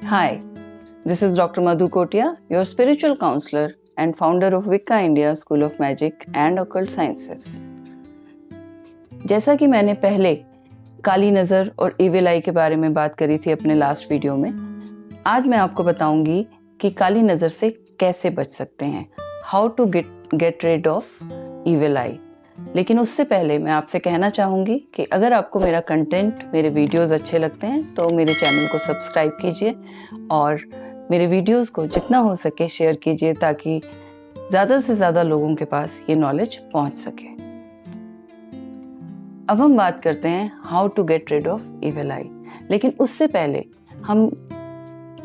Hi, this is Dr. Madhu Kotia, your spiritual counselor and founder of Wicca India School of Magic and Occult Sciences. जैसा कि मैंने पहले काली नज़र और evil आई के बारे में बात करी थी अपने लास्ट वीडियो में, आज मैं आपको बताऊंगी कि काली नज़र से कैसे बच सकते हैं, how to get rid of evil eye. लेकिन उससे पहले मैं आपसे कहना चाहूँगी कि अगर आपको मेरा कंटेंट, मेरे वीडियोस अच्छे लगते हैं तो मेरे चैनल को सब्सक्राइब कीजिए और मेरे वीडियोस को जितना हो सके शेयर कीजिए ताकि ज़्यादा से ज़्यादा लोगों के पास ये नॉलेज पहुंच सके। अब हम बात करते हैं how to get rid of evil eye. लेकिन उससे पहले हम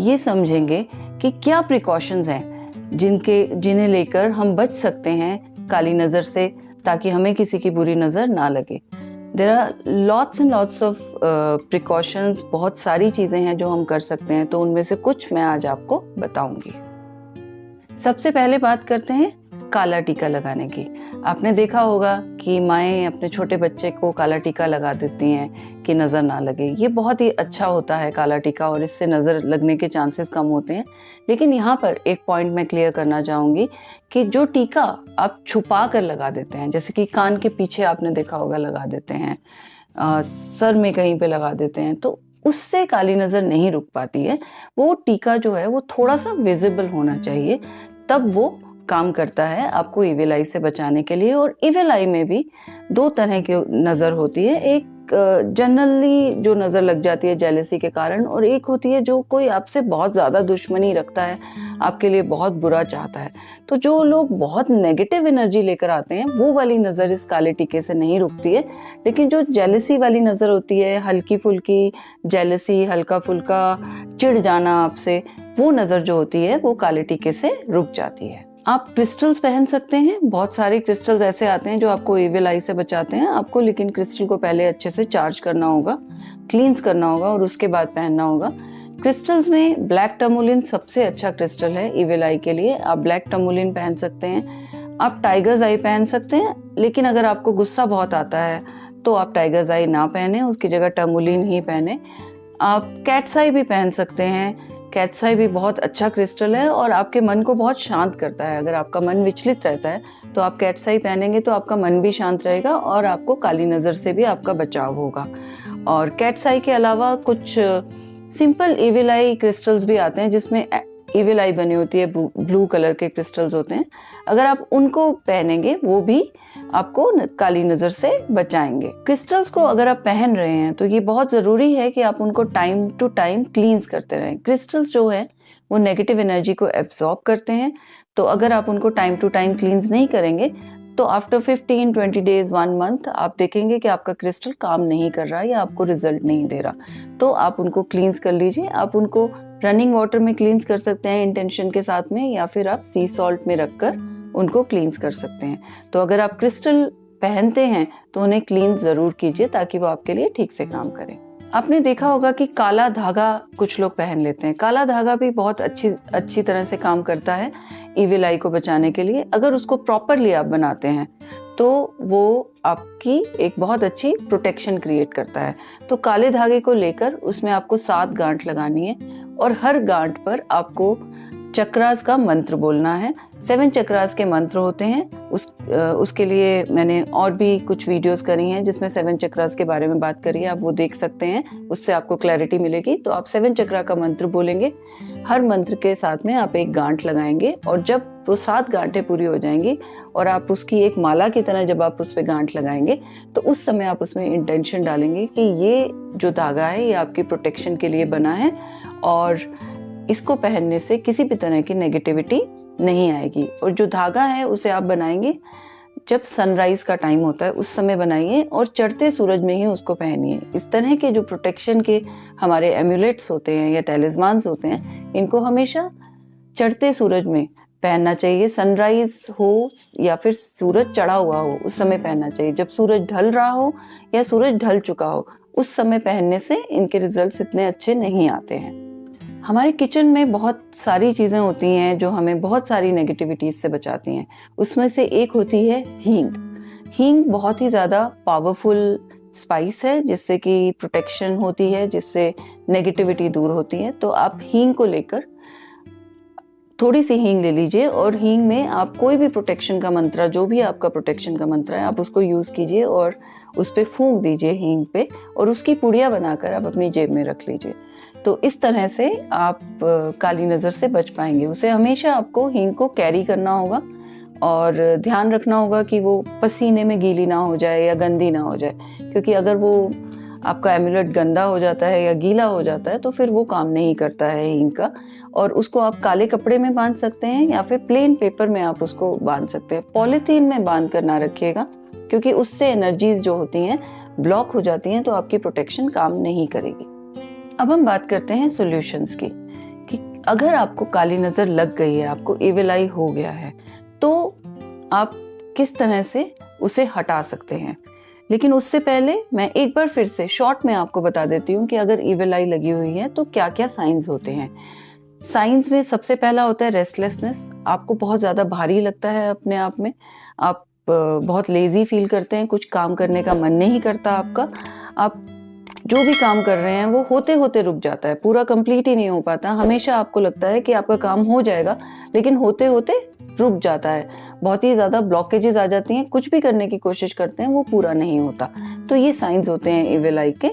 ये समझेंगे कि क्या प्रिकॉशंस हैं जिन्हें लेकर हम बच सकते हैं काली नज़र से, ताकि हमें किसी की बुरी नज़र ना लगे। There are lots and lots of precautions, बहुत सारी चीज़ें हैं जो हम कर सकते हैं, तो उनमें से कुछ मैं आज आपको बताऊंगी। सबसे पहले बात करते हैं काला टीका लगाने की। आपने देखा होगा कि माएँ अपने छोटे बच्चे को काला टीका लगा देती हैं कि नज़र ना लगे। ये बहुत ही अच्छा होता है काला टीका और इससे नज़र लगने के चांसेस कम होते हैं। लेकिन यहाँ पर एक पॉइंट मैं क्लियर करना चाहूँगी कि जो टीका आप छुपा कर लगा देते हैं, जैसे कि कान के पीछे आपने देखा होगा लगा देते हैं, सर में कहीं पे लगा देते हैं, तो उससे काली नज़र नहीं रुक पाती है। वो टीका जो है वो थोड़ा सा विजिबल होना चाहिए, तब वो काम करता है आपको इविल आई से बचाने के लिए। और इविल आई में भी दो तरह की नज़र होती है, एक जनरली जो नज़र लग जाती है जेलसी के कारण, और एक होती है जो कोई आपसे बहुत ज़्यादा दुश्मनी रखता है, आपके लिए बहुत बुरा चाहता है। तो जो लोग बहुत नेगेटिव एनर्जी लेकर आते हैं वो वाली नज़र इस काले टीके से नहीं रुकती है। लेकिन जो जेलसी वाली नज़र होती है, हल्की फुल्की जेलसी, हल्का फुल्का चिढ़ जाना आपसे, वो नज़र जो होती है वो काले टीके से रुक जाती है। आप क्रिस्टल्स पहन सकते हैं। बहुत सारे क्रिस्टल्स ऐसे आते हैं जो आपको इविल आई से बचाते हैं आपको, लेकिन क्रिस्टल को पहले अच्छे से चार्ज करना होगा, क्लींस करना होगा और उसके बाद पहनना होगा। क्रिस्टल्स में ब्लैक टर्मोलिन सबसे अच्छा क्रिस्टल है इविल आई के लिए। आप ब्लैक टर्मोलिन पहन सकते हैं, आप टाइगर्स आई पहन सकते हैं। लेकिन अगर आपको गुस्सा बहुत आता है तो आप टाइगर्स आई ना पहने, उसकी जगह टर्मोलिन ही पहने। आप कैट्स आई भी पहन सकते हैं। कैट्स आई भी बहुत अच्छा क्रिस्टल है और आपके मन को बहुत शांत करता है। अगर आपका मन विचलित रहता है तो आप कैट्स आई पहनेंगे तो आपका मन भी शांत रहेगा और आपको काली नज़र से भी आपका बचाव होगा। और कैट्स आई के अलावा कुछ सिंपल इविल आई क्रिस्टल्स भी आते हैं जिसमें इविल आई बनी होती है, ब्लू कलर के क्रिस्टल्स होते हैं। अगर आप उनको पहनेंगे वो भी आपको काली नज़र से बचाएंगे। क्रिस्टल्स को अगर आप पहन रहे हैं तो ये बहुत ज़रूरी है कि आप उनको टाइम टू टाइम क्लींस करते रहें। क्रिस्टल्स जो है वो नेगेटिव एनर्जी को एब्जॉर्ब करते हैं, तो अगर आप उनको टाइम टू टाइम क्लींस नहीं करेंगे तो आफ्टर 15-20 डेज, 1 मंथ आप देखेंगे कि आपका क्रिस्टल काम नहीं कर रहा या आपको रिजल्ट नहीं दे रहा। तो आप उनको क्लींस कर लीजिए। आप उनको रनिंग वाटर में क्लींस कर सकते हैं इंटेंशन के साथ में, या फिर आप सी सॉल्ट में रखकर उनको क्लींस कर सकते हैं। तो अगर आप क्रिस्टल पहनते हैं तो उन्हें क्लीन ज़रूर कीजिए ताकि वो आपके लिए ठीक से काम करें। आपने देखा होगा कि काला धागा कुछ लोग पहन लेते हैं। काला धागा भी बहुत अच्छी तरह से काम करता है इविल आई को बचाने के लिए। अगर उसको प्रॉपरली आप बनाते हैं तो वो आपकी एक बहुत अच्छी प्रोटेक्शन क्रिएट करता है। तो काले धागे को लेकर उसमें आपको 7 गांठ लगानी है और हर गांठ पर आपको चक्रास का मंत्र बोलना है। 7 चक्रास के मंत्र होते हैं। उसके लिए मैंने और भी कुछ वीडियोस करी हैं जिसमें 7 चक्रास के बारे में बात करी है, आप वो देख सकते हैं, उससे आपको क्लैरिटी मिलेगी। तो आप 7 चक्रा का मंत्र बोलेंगे, हर मंत्र के साथ में आप एक गांठ लगाएंगे और जब वो 7 गांठें पूरी हो जाएंगी और आप उसकी एक माला की तरह जब आप उस पर गांठ लगाएंगे तो उस समय आप उसमें इंटेंशन डालेंगे कि ये जो धागा है ये आपकी प्रोटेक्शन के लिए बना है और इसको पहनने से किसी भी तरह की नेगेटिविटी नहीं आएगी। और जो धागा है उसे आप बनाएंगे जब सनराइज का टाइम होता है उस समय बनाइए और चढ़ते सूरज में ही उसको पहनिए। इस तरह के जो प्रोटेक्शन के हमारे एम्यूलेट्स होते हैं या टैलिस्मान्स होते हैं, इनको हमेशा चढ़ते सूरज में पहनना चाहिए। सनराइज हो या फिर सूरज चढ़ा हुआ हो उस समय पहनना चाहिए। जब सूरज ढल रहा हो या सूरज ढल चुका हो उस समय पहनने से इनके रिजल्ट्स इतने अच्छे नहीं आते हैं। हमारे किचन में बहुत सारी चीज़ें होती हैं जो हमें बहुत सारी नेगेटिविटीज़ से बचाती हैं। उसमें से एक होती है हींग। हींग बहुत ही ज़्यादा पावरफुल स्पाइस है जिससे कि प्रोटेक्शन होती है, जिससे नेगेटिविटी दूर होती है। तो आप हींग को लेकर थोड़ी सी हींग ले लीजिए और हींग में आप कोई भी प्रोटेक्शन का मंत्र, जो भी आपका प्रोटेक्शन का मंत्र है, आप उसको यूज़ कीजिए और उस पर फूंक दीजिए हींग पे, और उसकी पुड़िया बनाकर आप अपनी जेब में रख लीजिए। तो इस तरह से आप काली नज़र से बच पाएंगे। उसे हमेशा आपको हींग को कैरी करना होगा और ध्यान रखना होगा कि वो पसीने में गीली ना हो जाए या गंदी ना हो जाए, क्योंकि अगर वो आपका एमुलेट गंदा हो जाता है या गीला हो जाता है तो फिर वो काम नहीं करता है हींग का। और उसको आप काले कपड़े में बांध सकते हैं या फिर प्लेन पेपर में आप उसको बांध सकते हैं। पॉलीथीन में बांध कर ना रखिएगा, क्योंकि उससे एनर्जीज जो होती हैं ब्लॉक हो जाती हैं, तो आपकी प्रोटेक्शन काम नहीं करेगी। अब हम बात करते हैं सॉल्यूशंस की, कि अगर आपको काली नज़र लग गई है, आपको इविल आई हो गया है, तो आप किस तरह से उसे हटा सकते हैं। लेकिन उससे पहले मैं एक बार फिर से शॉर्ट में आपको बता देती हूँ कि अगर इविल आई लगी हुई है तो क्या क्या साइंस होते हैं। साइंस में सबसे पहला होता है रेस्टलेसनेस। आपको बहुत ज़्यादा भारी लगता है अपने आप में, आप बहुत लेजी फील करते हैं, कुछ काम करने का मन नहीं करता आपका, आप जो भी काम कर रहे हैं वो होते होते रुक जाता है, पूरा कंप्लीट ही नहीं हो पाता। हमेशा आपको लगता है कि आपका काम हो जाएगा, लेकिन होते होते रुक जाता है, बहुत ही ज़्यादा ब्लॉकेजेस आ जाती हैं, कुछ भी करने की कोशिश करते हैं वो पूरा नहीं होता। तो ये साइंस होते हैं इविल आई के।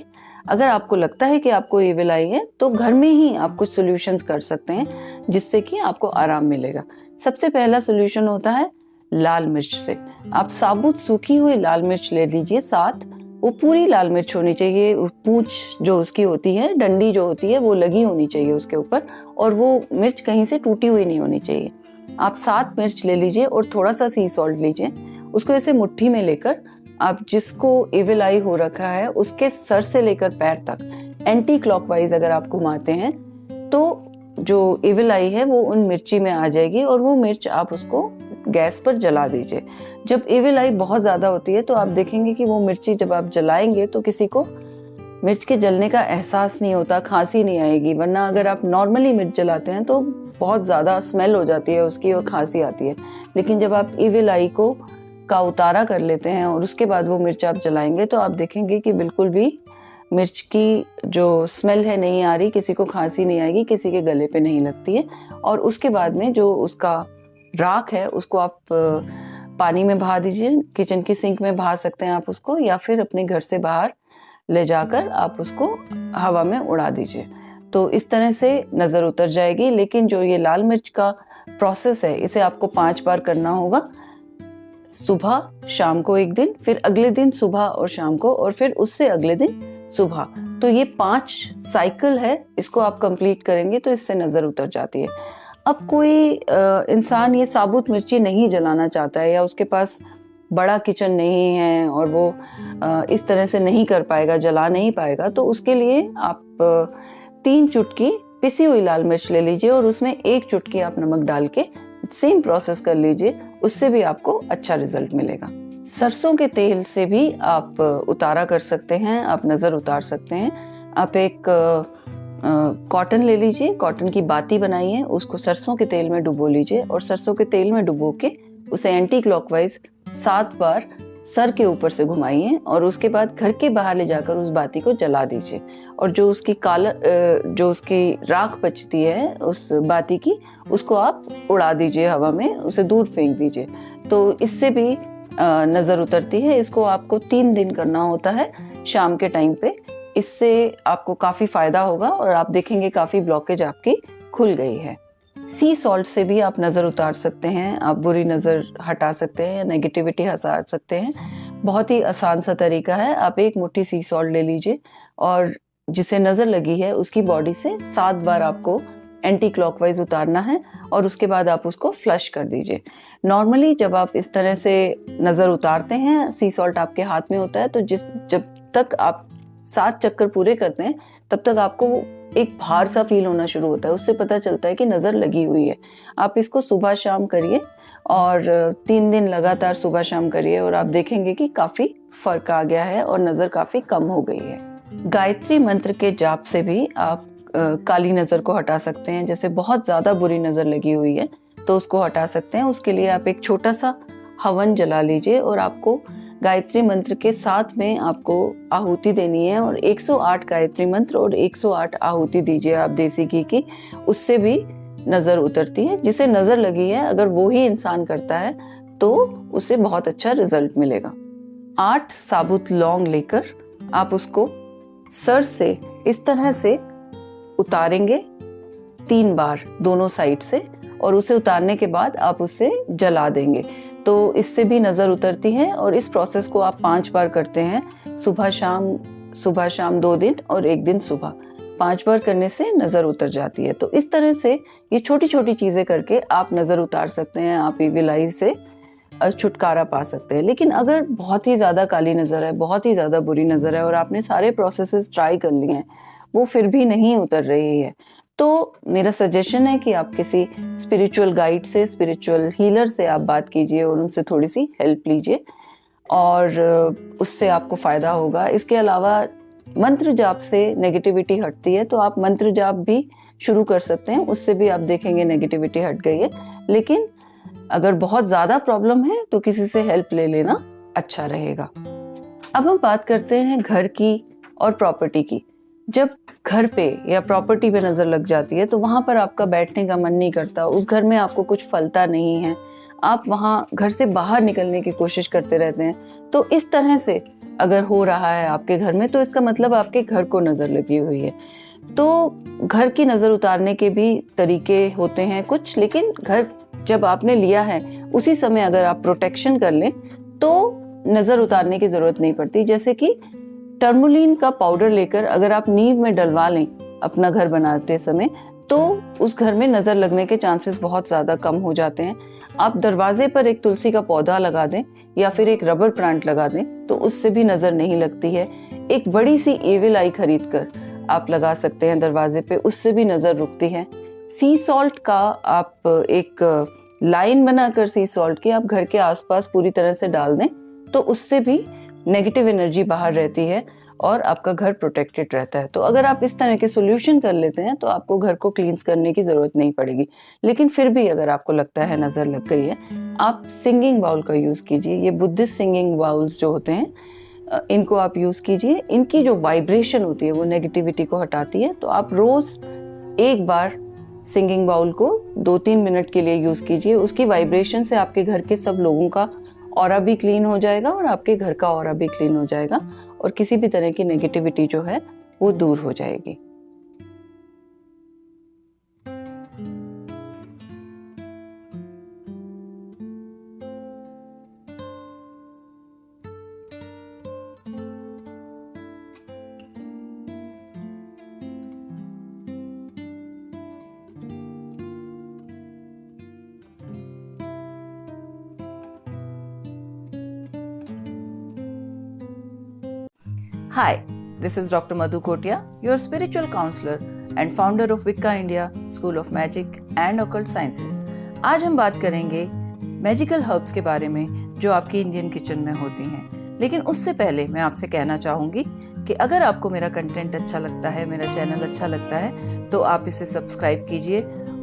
अगर आपको लगता है कि आपको इविल आई है तो घर में ही आप कुछ सॉल्यूशंस कर सकते हैं जिससे कि आपको आराम मिलेगा। सबसे पहला सॉल्यूशन होता है लाल मिर्च से। आप साबुत सूखी हुई लाल मिर्च ले लीजिए, साथ वो पूरी लाल मिर्च होनी चाहिए, पूंछ जो उसकी होती है, डंडी जो होती है वो लगी होनी चाहिए उसके ऊपर, और वो मिर्च कहीं से टूटी हुई नहीं होनी चाहिए। आप 7 मिर्च ले लीजिए और थोड़ा सा सी सॉल्ट लीजिए, उसको ऐसे मुट्ठी में लेकर आप जिसको इविल आई हो रखा है उसके सर से लेकर पैर तक एंटी क्लॉकवाइज अगर आप घुमाते हैं तो जो इविल आई है वो उन मिर्ची में आ जाएगी और वो मिर्च आप उसको गैस पर जला दीजिए। जब इविल आई बहुत ज्यादा होती है तो आप देखेंगे कि वो मिर्ची जब आप जलाएंगे तो किसी को मिर्च के जलने का एहसास नहीं होता, खांसी नहीं आएगी। वरना अगर आप नॉर्मली मिर्च जलाते हैं तो बहुत ज़्यादा स्मेल हो जाती है उसकी और खांसी आती है। लेकिन जब आप इविल आई का उतारा कर लेते हैं और उसके बाद वो मिर्च आप जलाएंगे तो आप देखेंगे कि बिल्कुल भी मिर्च की जो स्मेल है नहीं आ रही, किसी को खांसी नहीं आएगी, किसी के गले पे नहीं लगती है। और उसके बाद में जो उसका राख है उसको आप पानी में बहा दीजिए, किचन की सिंक में बहा सकते हैं आप उसको, या फिर अपने घर से बाहर ले जाकर आप उसको हवा में उड़ा दीजिए। तो इस तरह से नज़र उतर जाएगी। लेकिन जो ये लाल मिर्च का प्रोसेस है इसे आपको 5 बार करना होगा, सुबह शाम को एक दिन, फिर अगले दिन सुबह और शाम को, और फिर उससे अगले दिन सुबह। तो ये 5 साइकिल है, इसको आप कंप्लीट करेंगे तो इससे नज़र उतर जाती है। अब कोई इंसान ये साबुत मिर्ची नहीं जलाना चाहता है या उसके पास बड़ा किचन नहीं है और वो इस तरह से नहीं कर पाएगा, जला नहीं पाएगा, तो उसके लिए आप 3 चुटकी पिसी हुई लाल मिर्च ले लीजिए और उसमें 1 चुटकी आप नमक डाल के सेम प्रोसेस कर लीजिए, उससे भी आपको अच्छा रिजल्ट मिलेगा। सरसों के तेल से भी आप उतारा कर सकते हैं, आप नज़र उतार सकते हैं। आप एक कॉटन ले लीजिए, कॉटन की बाती बनाइए, उसको सरसों के तेल में डुबो लीजिए और सरसों के तेल में डुबो के उसे एंटी क्लॉकवाइज 7 बार सर के ऊपर से घुमाइए और उसके बाद घर के बाहर ले जाकर उस बाती को जला दीजिए। और जो उसकी राख बचती है उस बाती की, उसको आप उड़ा दीजिए हवा में, उसे दूर फेंक दीजिए। तो इससे भी नज़र उतरती है। इसको आपको 3 दिन करना होता है शाम के टाइम पे। इससे आपको काफ़ी फ़ायदा होगा और आप देखेंगे काफ़ी ब्लॉकेज आपकी खुल गई है। सी सॉल्ट से भी आप नज़र उतार सकते हैं, आप बुरी नज़र हटा सकते हैं या नेगेटिविटी हटा सकते हैं। बहुत ही आसान सा तरीका है। आप 1 मुट्ठी सी सॉल्ट ले लीजिए और जिसे नज़र लगी है उसकी बॉडी से 7 बार आपको एंटी क्लॉकवाइज उतारना है और उसके बाद आप उसको फ्लश कर दीजिए। नॉर्मली जब आप इस तरह से नज़र उतारते हैं, सी सॉल्ट आपके हाथ में होता है, तो जब तक आप 7 चक्कर पूरे करते हैं तब तक आपको एक भार सा फील होना शुरू होता है। उससे पता चलता है कि नज़र लगी हुई है। आप इसको सुबह शाम करिए और 3 दिन लगातार सुबह शाम करिए और आप देखेंगे कि काफ़ी फर्क आ गया है और नज़र काफ़ी कम हो गई है। गायत्री मंत्र के जाप से भी आप काली नज़र को हटा सकते हैं। जैसे बहुत ज़्यादा बुरी नज़र लगी हुई है तो उसको हटा सकते हैं। उसके लिए आप एक छोटा सा हवन जला लीजिए और आपको गायत्री मंत्र के साथ में आपको आहुति देनी है और 108 गायत्री मंत्र और 108 आहुति दीजिए आप देसी घी की। उससे भी नजर उतरती है। जिसे नजर लगी है अगर वो ही इंसान करता है तो उसे बहुत अच्छा रिजल्ट मिलेगा। 8 साबुत लौंग लेकर आप उसको सर से इस तरह से उतारेंगे 3 बार दोनों साइड से, और उसे उतारने के बाद आप उसे जला देंगे। तो इससे भी नजर उतरती है और इस प्रोसेस को आप 5 बार करते हैं, सुबह शाम 2 दिन और 1 दिन सुबह। 5 बार करने से नजर उतर जाती है। तो इस तरह से ये छोटी छोटी चीजें करके आप नजर उतार सकते हैं, आप इविल आई से छुटकारा पा सकते हैं। लेकिन अगर बहुत ही ज्यादा काली नजर है, बहुत ही ज्यादा बुरी नजर है और आपने सारे प्रोसेसेस ट्राई कर लिए हैं, वो फिर भी नहीं उतर रही है, तो मेरा सजेशन है कि आप किसी स्पिरिचुअल गाइड से, स्पिरिचुअल हीलर से आप बात कीजिए और उनसे थोड़ी सी हेल्प लीजिए और उससे आपको फायदा होगा। इसके अलावा मंत्र जाप से नेगेटिविटी हटती है, तो आप मंत्र जाप भी शुरू कर सकते हैं, उससे भी आप देखेंगे नेगेटिविटी हट गई है। लेकिन अगर बहुत ज्यादा प्रॉब्लम है तो किसी से हेल्प ले लेना अच्छा रहेगा। अब हम बात करते हैं घर की और प्रॉपर्टी की। जब घर पे या प्रॉपर्टी पे नजर लग जाती है तो वहां पर आपका बैठने का मन नहीं करता, उस घर में आपको कुछ फलता नहीं है, आप वहां घर से बाहर निकलने की कोशिश करते रहते हैं। तो इस तरह से अगर हो रहा है आपके घर में तो इसका मतलब आपके घर को नजर लगी हुई है। तो घर की नजर उतारने के भी तरीके होते हैं कुछ, लेकिन घर जब आपने लिया है उसी समय अगर आप प्रोटेक्शन कर लें तो नजर उतारने की जरूरत नहीं पड़ती। जैसे कि टर्मोलिन का पाउडर लेकर अगर आप नींव में डलवा लें अपना घर बनाते समय, तो उस घर में नजर लगने के चांसेस बहुत ज्यादा कम हो जाते हैं। आप दरवाजे पर एक तुलसी का पौधा लगा दें या फिर एक रबर प्लांट लगा दें तो उससे भी नजर नहीं लगती है। एक बड़ी सी एविल आई खरीद कर आप लगा सकते हैं दरवाजे पे, उससे भी नजर रुकती है। सी सॉल्ट का आप एक लाइन बनाकर सी सॉल्ट की आप घर के आसपास पूरी तरह से डाल दें तो उससे भी नेगेटिव एनर्जी बाहर रहती है और आपका घर प्रोटेक्टेड रहता है। तो अगर आप इस तरह के सॉल्यूशन कर लेते हैं तो आपको घर को क्लींस करने की जरूरत नहीं पड़ेगी। लेकिन फिर भी अगर आपको लगता है नजर लग गई है, आप सिंगिंग बाउल का यूज कीजिए। ये बुद्धिस्ट सिंगिंग बाउल्स जो होते हैं इनको आप यूज कीजिए। इनकी जो वाइब्रेशन होती है वो नेगेटिविटी को हटाती है। तो आप रोज एक बार सिंगिंग बाउल को 2-3 मिनट के लिए यूज कीजिए। उसकी वाइब्रेशन से आपके घर के सब लोगों का ऑरा भी क्लीन हो जाएगा और आपके घर का ऑरा भी क्लीन हो जाएगा और किसी भी तरह की नेगेटिविटी जो है वो दूर हो जाएगी। Hi, this is Dr. Madhu Kotia, your spiritual counselor and founder of Wicca India School of Magic and Occult Sciences. आज हम बात करेंगे मैजिकल हर्ब्स के बारे में जो आपकी इंडियन किचन में होती हैं। लेकिन उससे पहले मैं आपसे कहना चाहूँगी कि अगर आपको मेरा कंटेंट अच्छा लगता है, मेरा चैनल अच्छा लगता है, तो आप इसे सब्सक्राइब कीजिए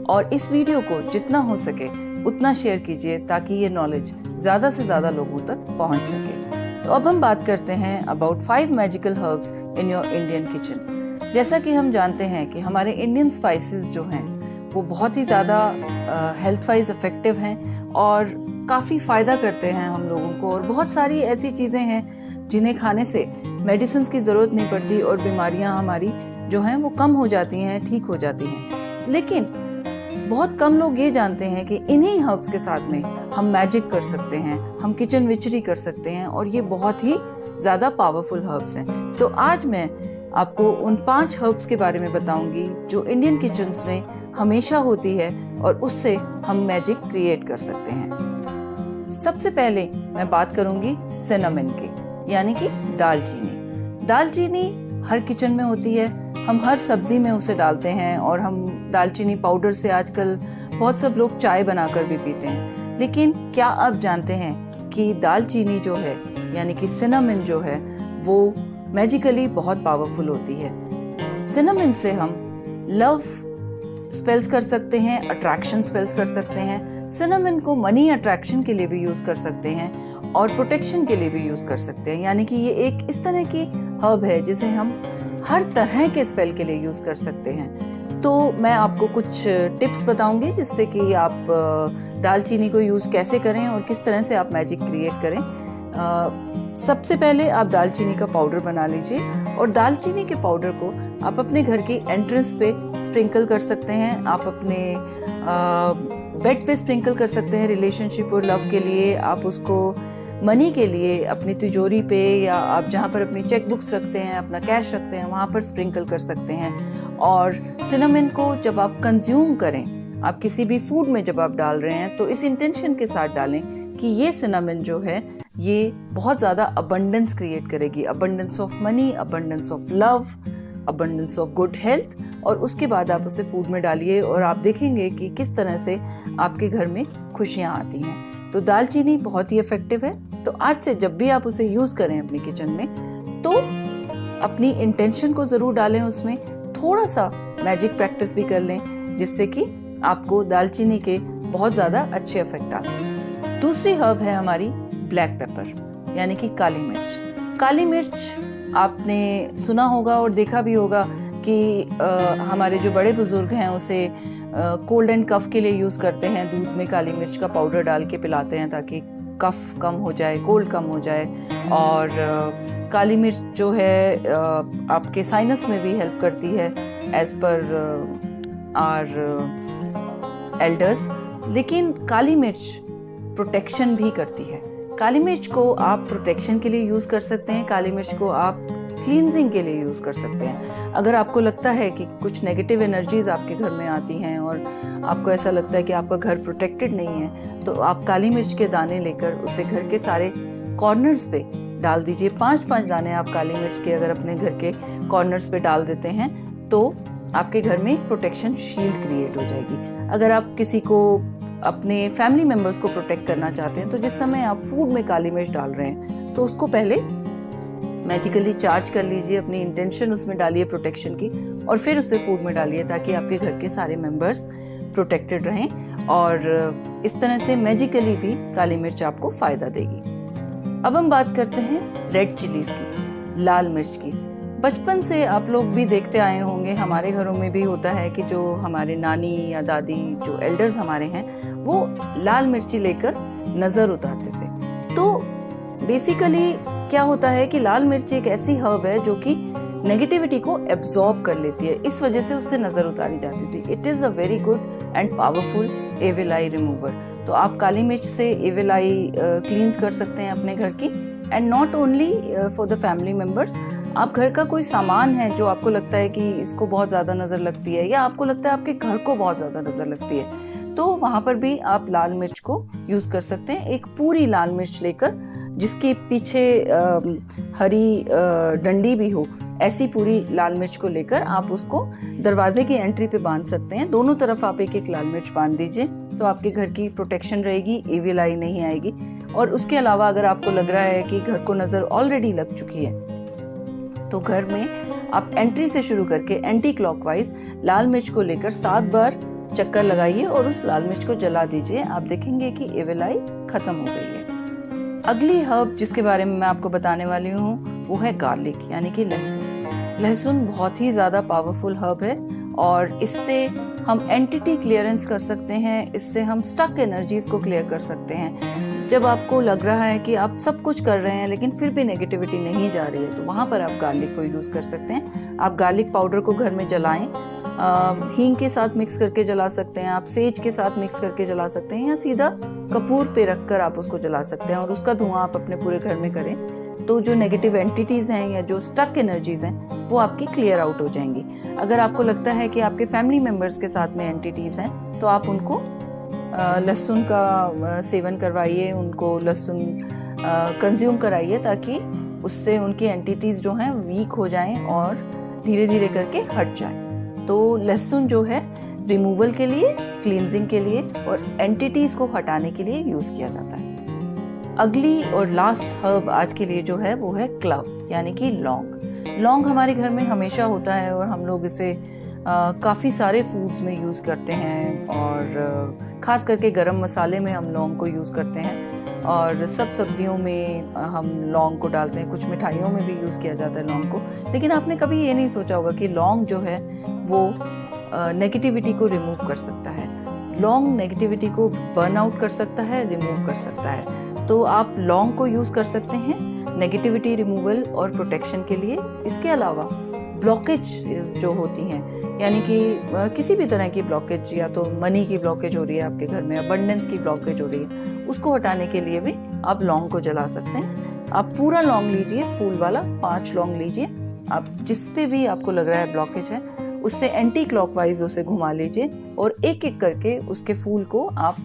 और इस वीडियो को जितना हो सके उतना शेयर कीजिए ताकि ये नॉलेज ज़्यादा से ज़्यादा लोगों तक पहुँच सके। तो अब हम बात करते हैं about 5 magical herbs in your Indian kitchen. जैसा कि हम जानते हैं कि हमारे इंडियन स्पाइसेस जो हैं वो बहुत ही ज़्यादा हेल्थ वाइज इफेक्टिव हैं और काफ़ी फ़ायदा करते हैं हम लोगों को। और बहुत सारी ऐसी चीज़ें हैं जिन्हें खाने से मेडिसिन की ज़रूरत नहीं पड़ती और बीमारियां हमारी जो हैं वो कम हो जाती हैं, ठीक हो जाती हैं। लेकिन बहुत कम लोग ये जानते हैं कि इन्हीं हर्ब्स के साथ में हम मैजिक कर सकते हैं, हम किचन विचरी कर सकते हैं और ये बहुत ही ज़्यादा पावरफुल हर्ब्स हैं। तो आज मैं आपको उन 5 हर्ब्स के बारे में बताऊंगी जो इंडियन किचन्स में हमेशा होती है और उससे हम मैजिक क्रिएट कर सकते हैं। सबसे पहले मैं बात करूंगी सिनेमन की, यानी कि दालचीनी। दालचीनी हर किचन में होती है, हम हर सब्जी में उसे डालते हैं और हम दालचीनी पाउडर से आजकल बहुत सब लोग चाय बनाकर भी पीते हैं। लेकिन क्या आप जानते हैं कि दालचीनी जो है यानी कि सिनेमन जो है वो मैजिकली बहुत पावरफुल होती है। सिनेमन से हम लव स्पेल्स कर सकते हैं, अट्रैक्शन स्पेल्स कर सकते हैं। सिनेमन को मनी अट्रैक्शन के लिए भी यूज कर सकते हैं और प्रोटेक्शन के लिए भी यूज कर सकते हैं। यानी कि ये एक इस तरह की हर्ब है जिसे हम हर तरह के स्पेल के लिए यूज कर सकते हैं। तो मैं आपको कुछ टिप्स बताऊंगी जिससे कि आप दालचीनी को यूज कैसे करें और किस तरह से आप मैजिक क्रिएट करें। सबसे पहले आप दालचीनी का पाउडर बना लीजिए और दालचीनी के पाउडर को आप अपने घर की एंट्रेंस पे स्प्रिंकल कर सकते हैं, आप अपने बेड पे स्प्रिंकल कर सकते हैं। रिलेशनशिप और लव के लिए आप उसको मनी के लिए अपनी तिजोरी पे या आप जहाँ पर अपनी चेक बुक्स रखते हैं, अपना कैश रखते हैं, वहाँ पर स्प्रिंकल कर सकते हैं। और सिनेमन को जब आप कंज्यूम करें, आप किसी भी फूड में जब आप डाल रहे हैं तो इस इंटेंशन के साथ डालें कि ये सिनेमन जो है ये बहुत ज़्यादा अबंडेंस क्रिएट करेगी, abundance of money, abundance of love, abundance of good health. और उसके बाद आप उसे फूड में डालिए और आप देखेंगे कि किस तरह से आपके घर में खुशियाँ आती हैं। तो दालचीनी बहुत ही इफेक्टिव है। तो आज से जब भी आप उसे यूज करें अपने किचन में तो अपनी इंटेंशन को जरूर डालें, उसमें थोड़ा सा मैजिक प्रैक्टिस भी कर लें जिससे कि आपको दालचीनी के बहुत ज्यादा अच्छे इफेक्ट आ सकें। दूसरी हर्ब है हमारी ब्लैक पेपर यानी कि काली मिर्च। काली मिर्च आपने सुना होगा और देखा भी होगा कि हमारे जो बड़े बुजुर्ग हैं उसे कोल्ड एंड कफ के लिए यूज करते हैं। दूध में काली मिर्च का पाउडर डाल के पिलाते हैं ताकि कफ कम हो जाए, कोल्ड कम हो जाए। और काली मिर्च जो है आपके साइनस में भी हेल्प करती है एज पर आवर एल्डर्स। लेकिन काली मिर्च प्रोटेक्शन भी करती है। काली मिर्च को आप प्रोटेक्शन के लिए यूज कर सकते हैं, काली मिर्च को आप क्लींजिंग के लिए यूज कर सकते हैं। अगर आपको लगता है कि कुछ नेगेटिव एनर्जीज आपके घर में आती हैं और आपको ऐसा लगता है कि आपका घर प्रोटेक्टेड नहीं है तो आप काली मिर्च के दाने लेकर उसे घर के सारे कॉर्नर्स पे डाल दीजिए। 5-5 दाने आप काली मिर्च के अगर अपने घर के कॉर्नर्स पे डाल देते हैं तो आपके घर में प्रोटेक्शन शील्ड क्रिएट हो जाएगी। अगर आप किसी को अपने फैमिली मेंबर्स को प्रोटेक्ट करना चाहते हैं तो जिस समय आप फूड में काली मिर्च डाल रहे हैं तो उसको पहले मैजिकली चार्ज कर लीजिए, अपनी इंटेंशन उसमें डालिए प्रोटेक्शन की और फिर उसे फूड में डालिए ताकि आपके घर के सारे मेंबर्स प्रोटेक्टेड रहें। और इस तरह से मैजिकली भी काली मिर्च आपको फायदा देगी। अब हम बात करते हैं रेड चिलीज की, लाल मिर्च की। बचपन से आप लोग भी देखते आए होंगे, हमारे घरों में भी होता है कि जो हमारे नानी या दादी, जो एल्डर्स हमारे हैं, वो लाल मिर्ची लेकर नजर उतारते थे। तो बेसिकली क्या होता है कि लाल मिर्च एक ऐसी हर्ब है जो कि नेगेटिविटी को एब्जॉर्ब कर लेती है, इस वजह से उससे नजर उतारी जाती थी। It is a very good and powerful evil eye remover. तो आप काली मिर्च से एविल आई क्लींस कर सकते हैं अपने घर की। And not only for the family members, आप घर का कोई सामान है जो आपको लगता है कि इसको बहुत ज्यादा नजर लगती है या आपको लगता है आपके घर को बहुत ज्यादा नजर लगती है तो वहां पर भी आप लाल मिर्च को यूज कर सकते हैं। एक पूरी लाल मिर्च लेकर जिसके पीछे हरी डंडी भी हो, ऐसी पूरी लाल मिर्च को लेकर आप उसको दरवाजे की एंट्री पे बांध सकते हैं। दोनों तरफ आप एक एक लाल मिर्च बांध दीजिए तो आपके घर की प्रोटेक्शन रहेगी, एविल आई नहीं आएगी। और उसके अलावा अगर आपको लग रहा है कि घर को नजर ऑलरेडी लग चुकी है तो घर में आप एंट्री से शुरू करके एंटी क्लॉकवाइज लाल मिर्च को लेकर 7 बार चक्कर लगाइए और उस लाल मिर्च को जला दीजिए। आप देखेंगे कि एविल आई खत्म हो गई है। अगली हर्ब जिसके बारे में मैं आपको बताने वाली हूँ वो है गार्लिक यानी कि लहसुन। लहसुन बहुत ही ज्यादा पावरफुल हर्ब है और इससे हम एंटिटी क्लियरेंस कर सकते हैं, इससे हम स्टक एनर्जीज को क्लियर कर सकते हैं। जब आपको लग रहा है कि आप सब कुछ कर रहे हैं लेकिन फिर भी नेगेटिविटी नहीं जा रही है तो वहां पर आप गार्लिक को यूज कर सकते हैं। आप गार्लिक पाउडर को घर में जलाएं, हींग के साथ मिक्स करके जला सकते हैं, आप सेज के साथ मिक्स करके जला सकते हैं या सीधा कपूर पे रखकर आप उसको जला सकते हैं और उसका धुआं आप अपने पूरे घर में करें तो जो नेगेटिव एंटिटीज हैं या जो स्टक एनर्जीज हैं वो आपकी क्लियर आउट हो जाएंगी। अगर आपको लगता है कि आपके फैमिली मेंबर्स के साथ में एंटिटीज हैं तो आप उनको लहसुन का सेवन करवाइए, उनको लहसुन कंज्यूम कराइए ताकि उससे उनकी एंटिटीज जो हैं वीक हो जाएं और धीरे धीरे करके हट जाएं। तो लहसुन जो है रिमूवल के लिए, क्लींजिंग के लिए और एंटिटीज को हटाने के लिए यूज किया जाता है। अगली और लास्ट हर्ब आज के लिए जो है वो है क्लव यानी कि लौंग। लौंग हमारे घर में हमेशा होता है और हम लोग इसे काफ़ी सारे फूड्स में यूज़ करते हैं और ख़ास करके गरम मसाले में हम लौंग को यूज़ करते हैं और सब सब्जियों में हम लौंग को डालते हैं, कुछ मिठाइयों में भी यूज़ किया जाता है लौंग को। लेकिन आपने कभी ये नहीं सोचा होगा कि लौंग जो है वो नेगेटिविटी को रिमूव कर सकता है। लौंग नेगेटिविटी को बर्न आउट कर सकता है, रिमूव कर सकता है। तो आप लौंग को यूज़ कर सकते हैं नेगेटिविटी रिमूवल और प्रोटेक्शन के लिए। इसके अलावा ब्लॉकेज जो होती हैं, यानी कि किसी भी तरह की ब्लॉकेज, या तो मनी की ब्लॉकेज हो रही है आपके घर में, अबंडेंस की ब्लॉकेज हो रही है, उसको हटाने के लिए भी आप लौंग को जला सकते हैं। आप पूरा लौंग लीजिए, फूल वाला 5 लौंग लीजिए। आप जिस पे भी आपको लग रहा है ब्लॉकेज है उससे एंटी क्लॉकवाइज उसे घुमा लीजिए और एक एक करके उसके फूल को आप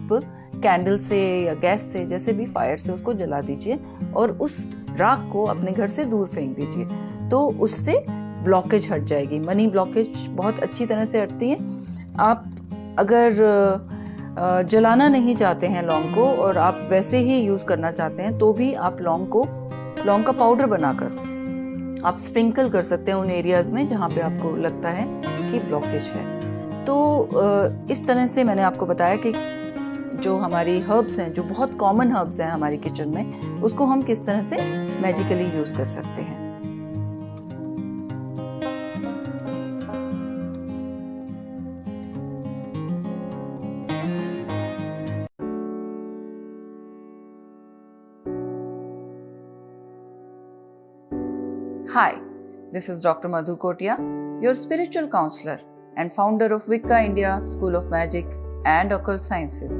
कैंडल से या गैस से, जैसे भी फायर से उसको जला दीजिए और उस राख को अपने घर से दूर फेंक दीजिए। तो उससे ब्लॉकेज हट जाएगी। मनी ब्लॉकेज बहुत अच्छी तरह से हटती है। आप अगर जलाना नहीं चाहते हैं लौंग को और आप वैसे ही यूज़ करना चाहते हैं तो भी आप लौंग का पाउडर बनाकर आप स्प्रिंकल कर सकते हैं उन एरियाज में जहाँ पे आपको लगता है कि ब्लॉकेज है। तो इस तरह से मैंने आपको बताया कि जो हमारी हर्ब्स हैं, जो बहुत कॉमन हर्ब्स हैं हमारी किचन में, उसको हम किस तरह से मैजिकली यूज कर सकते हैं। Hi, this is Dr. Madhu Kotia, your spiritual counselor and founder of Wicca India School of Magic and Occult Sciences.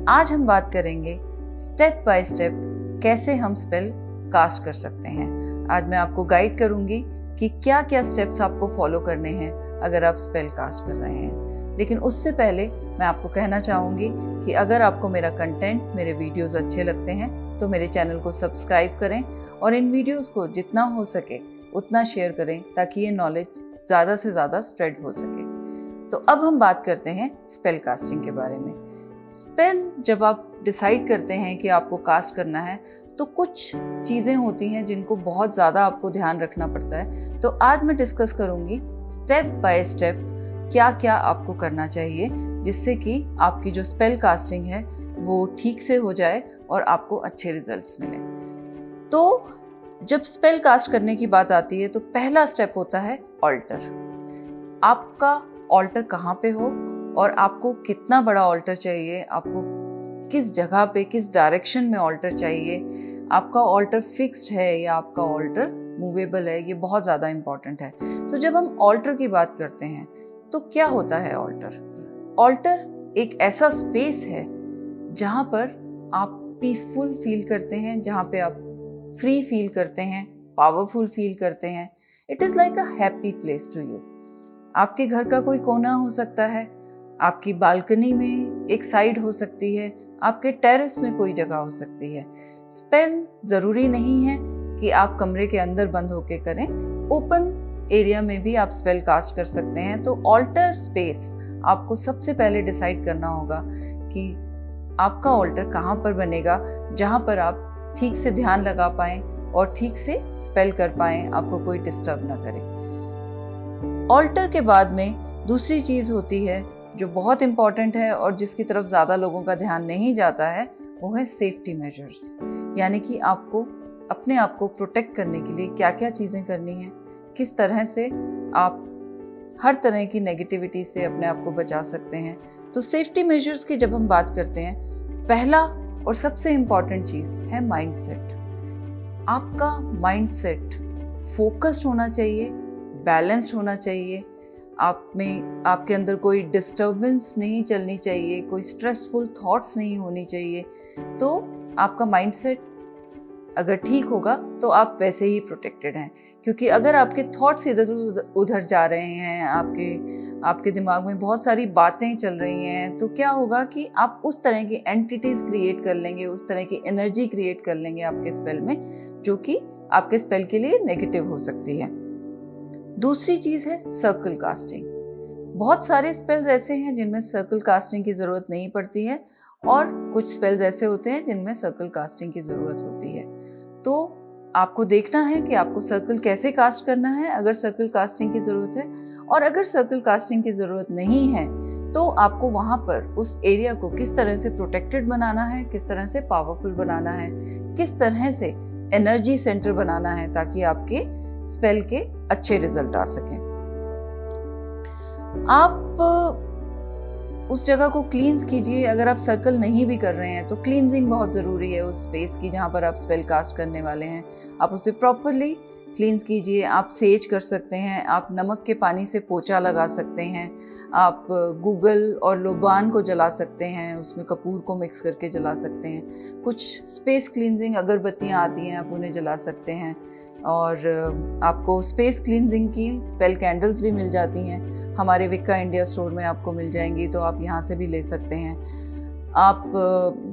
आज हम बात करेंगे स्टेप बाय स्टेप कैसे हम स्पेल कास्ट कर सकते हैं। आज मैं आपको गाइड करूंगी कि क्या क्या स्टेप्स आपको फॉलो करने हैं अगर आप स्पेल कास्ट कर रहे हैं। लेकिन उससे पहले मैं आपको कहना चाहूंगी कि अगर आपको मेरा कंटेंट, मेरे वीडियोस अच्छे लगते हैं तो मेरे चैनल को सब्सक्राइब करें और इन वीडियोस को जितना हो सके उतना शेयर करें ताकि ये नॉलेज ज़्यादा से ज़्यादा स्प्रेड हो सके। तो अब हम बात करते हैं स्पेल कास्टिंग के बारे में। स्पेल जब आप डिसाइड करते हैं कि आपको कास्ट करना है तो कुछ चीज़ें होती हैं जिनको बहुत ज़्यादा आपको ध्यान रखना पड़ता है। तो आज मैं डिस्कस करूँगी स्टेप बाय स्टेप क्या क्या आपको करना चाहिए जिससे कि आपकी जो स्पेल कास्टिंग है वो ठीक से हो जाए और आपको अच्छे रिजल्ट्स मिले। तो जब स्पेल कास्ट करने की बात आती है तो पहला स्टेप होता है ऑल्टर। आपका ऑल्टर कहाँ पे हो और आपको कितना बड़ा ऑल्टर चाहिए, आपको किस जगह पे, किस डायरेक्शन में ऑल्टर चाहिए, आपका ऑल्टर फिक्स्ड है या आपका ऑल्टर मूवेबल है, ये बहुत ज़्यादा इम्पॉर्टेंट है। तो जब हम ऑल्टर की बात करते हैं तो क्या होता है ऑल्टर? ऑल्टर एक ऐसा स्पेस है जहाँ पर आप पीसफुल फील करते हैं, जहाँ पे आप फ्री फील करते हैं, पावरफुल फील करते हैं। It is like a happy place to you. आपके घर का कोई कोना हो सकता है, आपकी बालकनी में एक साइड हो सकती है, आपके टेरेस में कोई जगह हो सकती है। स्पेल ज़रूरी नहीं है कि आप कमरे के अंदर बंद होके करें, ओपन एरिया में भी आप स्पेल कास्ट कर सकते हैं। तो ऑल्टर स्पेस आपको सबसे पहले डिसाइड करना होगा कि आपका ऑल्टर कहाँ पर बनेगा जहाँ पर आप ठीक से ध्यान लगा पाएं और ठीक से स्पेल कर पाएं, आपको कोई डिस्टर्ब ना करे। ऑल्टर के बाद में दूसरी चीज़ होती है जो बहुत इंपॉर्टेंट है और जिसकी तरफ ज़्यादा लोगों का ध्यान नहीं जाता है, वो है सेफ्टी मेजर्स। यानी कि आपको अपने आप को प्रोटेक्ट करने के लिए क्या क्या चीज़ें करनी है, किस तरह से आप हर तरह की नेगेटिविटी से अपने आप को बचा सकते हैं। तो सेफ्टी मेजर्स की जब हम बात करते हैं, पहला और सबसे इम्पॉर्टेंट चीज़ है माइंडसेट। आपका माइंडसेट फोकस्ड होना चाहिए, बैलेंस्ड होना चाहिए। आपके अंदर कोई डिस्टर्बेंस नहीं चलनी चाहिए, कोई स्ट्रेसफुल थॉट्स नहीं होनी चाहिए। तो आपका माइंडसेट अगर ठीक होगा तो आप वैसे ही प्रोटेक्टेड हैं। क्योंकि अगर आपके थॉट्स इधर उधर जा रहे हैं, आपके दिमाग में बहुत सारी बातें चल रही हैं, तो क्या होगा कि आप उस तरह की एंटिटीज क्रिएट कर लेंगे, उस तरह की एनर्जी क्रिएट कर लेंगे आपके स्पेल में, जो कि आपके स्पेल के लिए नेगेटिव हो सकती है। दूसरी चीज़ है सर्कल कास्टिंग। बहुत सारे स्पेल्स ऐसे हैं जिनमें सर्कल कास्टिंग की ज़रूरत नहीं पड़ती है और कुछ स्पेल्स ऐसे होते हैं जिनमें सर्कल कास्टिंग की ज़रूरत होती है। तो आपको देखना है कि आपको सर्कल कैसे कास्ट करना है, अगर सर्कल कास्टिंग की ज़रूरत है, और अगर सर्कल कास्टिंग की ज़रूरत नहीं है तो आपको वहाँ पर उस एरिया को किस तरह से प्रोटेक्टेड बनाना है, किस तरह से पावरफुल बनाना है, किस तरह से एनर्जी सेंटर बनाना है ताकि आपके स्पेल के अच्छे रिजल्ट आ सकें। आप उस जगह को क्लींस कीजिए। अगर आप सर्कल नहीं भी कर रहे हैं तो क्लींजिंग बहुत ज़रूरी है उस स्पेस की जहाँ पर आप स्पेल कास्ट करने वाले हैं। आप उसे प्रॉपरली क्लींस कीजिए। आप सेज कर सकते हैं, आप नमक के पानी से पोछा लगा सकते हैं, आप गूगल और लोबान को जला सकते हैं, उसमें कपूर को मिक्स करके जला सकते हैं। कुछ स्पेस क्लींजिंग अगरबत्तियाँ आती हैं, आप उन्हें जला सकते हैं। और आपको स्पेस क्लींजिंग की स्पेल कैंडल्स भी मिल जाती हैं, हमारे विक्का इंडिया स्टोर में आपको मिल जाएंगी, तो आप यहाँ से भी ले सकते हैं। आप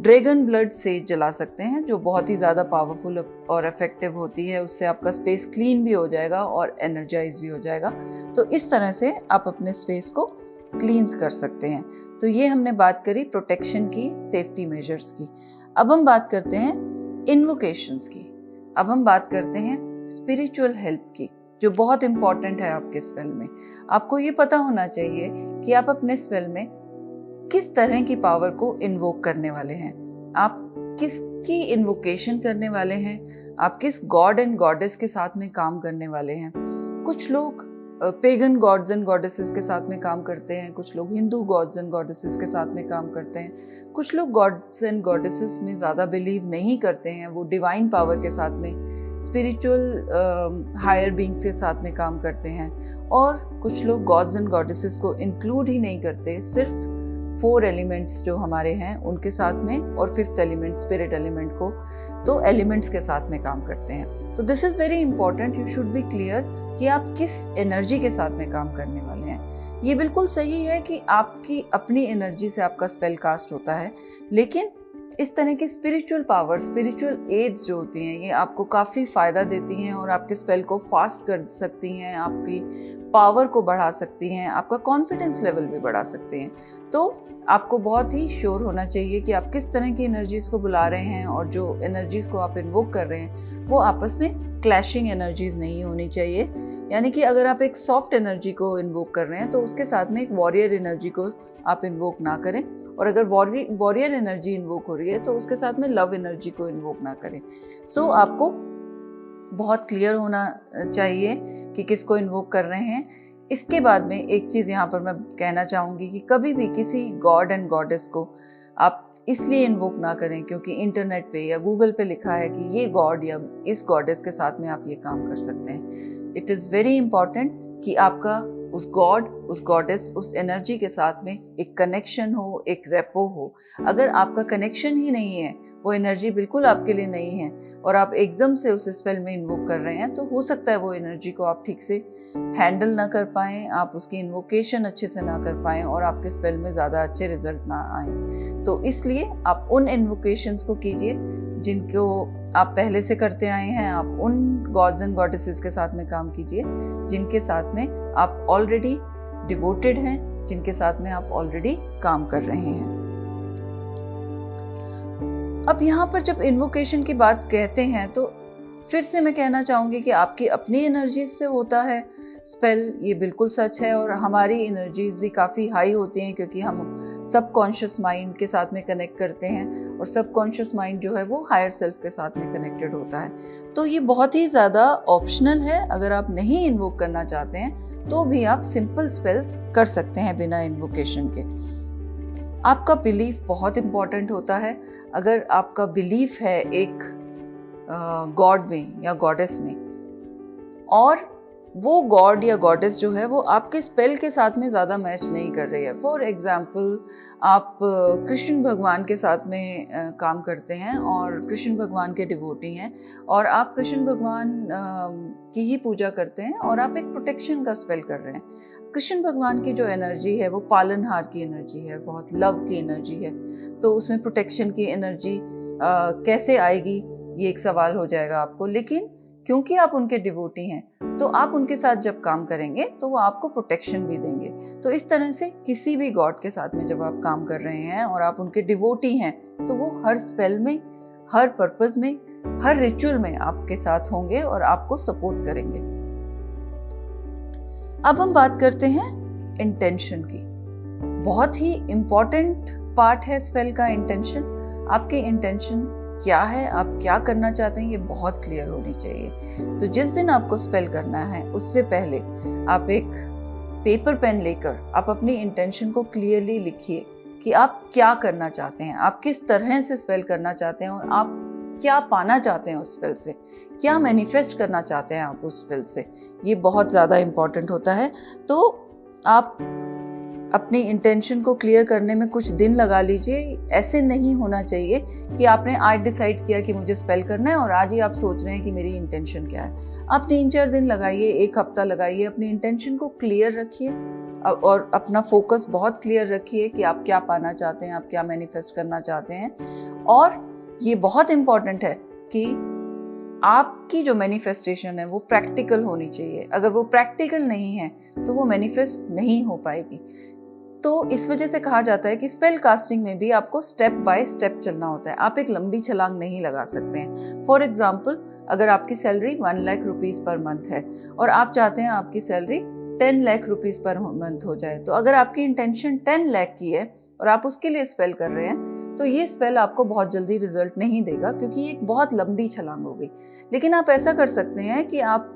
ड्रैगन ब्लड सेज जला सकते हैं जो बहुत ही ज़्यादा पावरफुल और इफ़ेक्टिव होती है। उससे आपका स्पेस क्लीन भी हो जाएगा और एनर्जाइज भी हो जाएगा। तो इस तरह से आप अपने स्पेस को क्लींस कर सकते हैं। तो ये हमने बात करी प्रोटेक्शन की, सेफ्टी मेजर्स की। अब हम बात करते हैं इन्वोकेशंस की। अब हम बात करते हैं स्पिरिचुअल हेल्प की, जो बहुत इंपॉर्टेंट है आपके स्पेल में। आपको ये पता होना चाहिए कि आप अपने स्पेल में किस तरह की पावर को इन्वोक करने वाले हैं, आप किसकी इन्वोकेशन करने वाले हैं, आप किस गॉड एंड गॉडेस के साथ में काम करने वाले हैं। कुछ लोग पेगन गॉड्स एंड गॉडेसेस के साथ में काम करते हैं, कुछ लोग हिंदू गॉड्स एंड गॉडेसेस के साथ में काम करते हैं, कुछ लोग गॉड्स एंड गॉडेसेस में ज़्यादा बिलीव नहीं करते हैं, वो डिवाइन पावर के साथ में, स्पिरिचुअल हायर बींग्स के साथ में काम करते हैं। और कुछ लोग गॉड्स एंड गॉडेसेस को इंक्लूड ही नहीं करते, सिर्फ 4 एलिमेंट्स जो हमारे हैं उनके साथ में, और 5th एलिमेंट स्पिरिट एलिमेंट को, तो एलिमेंट्स के साथ में काम करते हैं। तो this is very important, you should be clear कि आप किस एनर्जी के साथ में काम करने वाले हैं। ये बिल्कुल सही है कि आपकी अपनी एनर्जी से आपका स्पेल कास्ट होता है, लेकिन इस तरह की स्पिरिचुअल पावर, स्पिरिचुअल एड्स जो होती हैं, ये आपको काफ़ी फ़ायदा देती हैं और आपके स्पेल को फास्ट कर सकती हैं, आपकी पावर को बढ़ा सकती हैं, आपका कॉन्फिडेंस लेवल भी बढ़ा सकती हैं। तो आपको बहुत ही श्योर होना चाहिए कि आप किस तरह की एनर्जीज़ को बुला रहे हैं, और जो एनर्जीज़ को आप इन्वोक कर रहे हैं वो आपस में क्लैशिंग एनर्जीज़ नहीं होनी चाहिए। यानी कि अगर आप एक सॉफ्ट एनर्जी को इन्वोक कर रहे हैं तो उसके साथ में एक वॉरियर एनर्जी को आप इन्वोक ना करें, और अगर वॉरियर एनर्जी इन्वोक हो रही है तो उसके साथ में लव एनर्जी को इन्वोक ना करें। सो आपको बहुत क्लियर होना चाहिए कि किसको इन्वोक कर रहे हैं। इसके बाद में एक चीज़ यहाँ पर मैं कहना चाहूँगी कि कभी भी किसी गॉड एंड गॉडेस को आप इसलिए इन्वोक ना करें क्योंकि इंटरनेट पे या गूगल पे लिखा है कि ये गॉड या इस गॉडेस के साथ में आप ये काम कर सकते हैं। इट इज़ वेरी इंपॉर्टेंट कि आपका उस गॉड, उस गॉडेस, उस एनर्जी के साथ में एक कनेक्शन हो, एक रेपो हो। अगर आपका कनेक्शन ही नहीं है, वो एनर्जी बिल्कुल आपके लिए नहीं है, और आप एकदम से उस स्पेल में इन्वोक कर रहे हैं, तो हो सकता है वो एनर्जी को आप ठीक से हैंडल ना कर पाएँ, आप उसकी इन्वोकेशन अच्छे से ना कर पाएँ, और आपके स्पेल में ज़्यादा अच्छे रिजल्ट ना आए। तो इसलिए आप उन इन्वोकेशंस को कीजिए जिनको आप पहले से करते आए हैं। आप उन गॉड्स एंड गॉडेसेस के साथ में काम कीजिए जिनके साथ में आप ऑलरेडी डिवोटेड हैं, जिनके साथ में आप ऑलरेडी काम कर रहे हैं। अब यहाँ पर जब इन्वोकेशन की बात कहते हैं तो फिर से मैं कहना चाहूँगी कि आपकी अपनी एनर्जीज से होता है स्पेल, ये बिल्कुल सच है। और हमारी एनर्जीज भी काफ़ी हाई होती हैं क्योंकि हम सबकॉन्शियस माइंड के साथ में कनेक्ट करते हैं, और सबकॉन्शियस माइंड जो है वो हायर सेल्फ के साथ में कनेक्टेड होता है। तो ये बहुत ही ज़्यादा ऑप्शनल है। अगर आप नहीं इन्वोक करना चाहते हैं तो भी आप सिंपल स्पेल्स कर सकते हैं बिना इन्वोकेशन के। आपका बिलीफ बहुत इम्पॉर्टेंट होता है। अगर आपका बिलीफ है एक गॉड में या गॉडेस में, और वो गॉड या गॉडेस जो है वो आपके स्पेल के साथ में ज़्यादा मैच नहीं कर रही है। फॉर एग्जाम्पल, आप कृष्ण भगवान के साथ में काम करते हैं और कृष्ण भगवान के डिवोटी हैं, और आप कृष्ण भगवान की ही पूजा करते हैं, और आप एक प्रोटेक्शन का स्पेल कर रहे हैं। कृष्ण भगवान की जो एनर्जी है वो पालनहार की एनर्जी है, बहुत लव की एनर्जी है। तो उसमें प्रोटेक्शन की एनर्जी कैसे आएगी, ये एक सवाल हो जाएगा आपको। लेकिन क्योंकि आप उनके डिवोटी हैं तो आप उनके साथ जब काम करेंगे तो वो आपको प्रोटेक्शन भी देंगे। तो इस तरह से किसी भी गॉड के साथ में जब आप काम कर रहे हैं और आप उनके डिवोटी हैं तो वो हर स्पेल में, हर पर्पस में हर रिचुअल में आपके साथ होंगे और आपको सपोर्ट करेंगे। अब हम बात करते हैं इंटेंशन की। बहुत ही इंपॉर्टेंट पार्ट है स्पेल का इंटेंशन। आपकी इंटेंशन क्या है, आप क्या करना चाहते हैं, ये बहुत क्लियर होनी चाहिए। तो जिस दिन आपको स्पेल करना है उससे पहले आप एक पेपर पेन लेकर आप अपनी इंटेंशन को क्लियरली लिखिए कि आप क्या करना चाहते हैं, आप किस तरह से स्पेल करना चाहते हैं और आप क्या पाना चाहते हैं उस स्पेल से, क्या मैनिफेस्ट करना चाहते हैं आप उस स्पेल से। ये बहुत ज़्यादा इम्पॉर्टेंट होता है। तो आप अपनी इंटेंशन को क्लियर करने में कुछ दिन लगा लीजिए। ऐसे नहीं होना चाहिए कि आपने आज डिसाइड किया कि मुझे स्पेल करना है और आज ही आप सोच रहे हैं कि मेरी इंटेंशन क्या है। आप 3-4 दिन लगाइए, 1 हफ्ता लगाइए, अपनी इंटेंशन को क्लियर रखिए और अपना फोकस बहुत क्लियर रखिए कि आप क्या पाना चाहते हैं, आप क्या मैनिफेस्ट करना चाहते हैं। और ये बहुत इंपॉर्टेंट है कि आपकी जो मैनिफेस्टेशन है वो प्रैक्टिकल होनी चाहिए। अगर वो प्रैक्टिकल नहीं है तो वो मैनिफेस्ट नहीं हो पाएगी। तो इस वजह से कहा जाता है कि स्पेल कास्टिंग में भी आपको स्टेप बाय स्टेप चलना होता है। आप एक लंबी छलांग नहीं लगा सकते हैं। फॉर एग्जाम्पल, अगर आपकी salary 1 lakh rupees per month है और आप चाहते हैं आपकी salary 10 lakh rupees per month हो जाए, तो अगर आपकी इंटेंशन 10 लाख की है और आप उसके लिए स्पेल कर रहे हैं, तो ये स्पेल आपको बहुत जल्दी रिजल्ट नहीं देगा, क्योंकि ये एक बहुत लंबी छलांग होगी। लेकिन आप ऐसा कर सकते हैं कि आप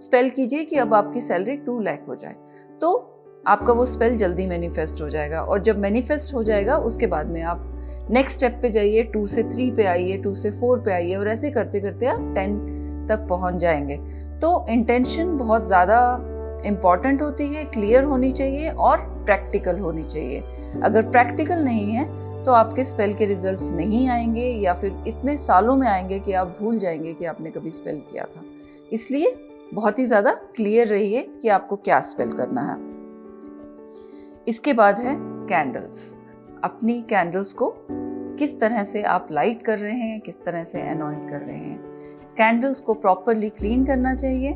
स्पेल कीजिए कि अब आपकी सैलरी 2 लाख हो जाए, तो आपका वो स्पेल जल्दी मैनिफेस्ट हो जाएगा। और जब मैनिफेस्ट हो जाएगा उसके बाद में आप नेक्स्ट स्टेप पे जाइए, 2 से 3 पे आइए, 2 से 4 पे आइए, और ऐसे करते करते आप 10 तक पहुंच जाएंगे। तो इंटेंशन बहुत ज़्यादा इम्पॉर्टेंट होती है, क्लियर होनी चाहिए और प्रैक्टिकल होनी चाहिए। अगर प्रैक्टिकल नहीं है तो आपके स्पेल के रिजल्ट्स नहीं आएंगे, या फिर इतने सालों में आएंगे कि आप भूल जाएंगे कि आपने कभी स्पेल किया था। इसलिए बहुत ही ज़्यादा क्लियर रहिए कि आपको क्या स्पेल करना है। इसके बाद है कैंडल्स। अपनी कैंडल्स को किस तरह से आप लाइट कर रहे हैं, किस तरह से अनॉइंट कर रहे हैं। कैंडल्स को प्रॉपरली क्लीन करना चाहिए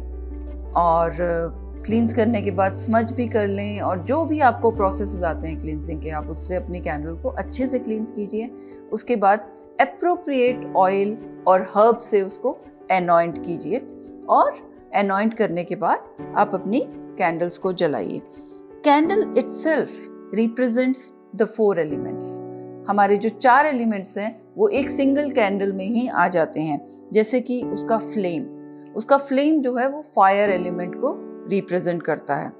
और क्लींस करने के बाद स्मज भी कर लें, और जो भी आपको प्रोसेसेस आते हैं क्लींजिंग के, आप उससे अपनी कैंडल को अच्छे से क्लींस कीजिए। उसके बाद एप्रोप्रिएट ऑयल और हर्ब से उसको अनॉइंट कीजिए, और अनॉइंट करने के बाद आप अपनी कैंडल्स को जलाइए। Candle itself represents the 4 elements. हमारे जो 4 एलिमेंट्स हैं वो एक सिंगल कैंडल में ही आ जाते हैं। जैसे कि उसका फ्लेम जो है वो फायर एलिमेंट को रिप्रेजेंट करता है।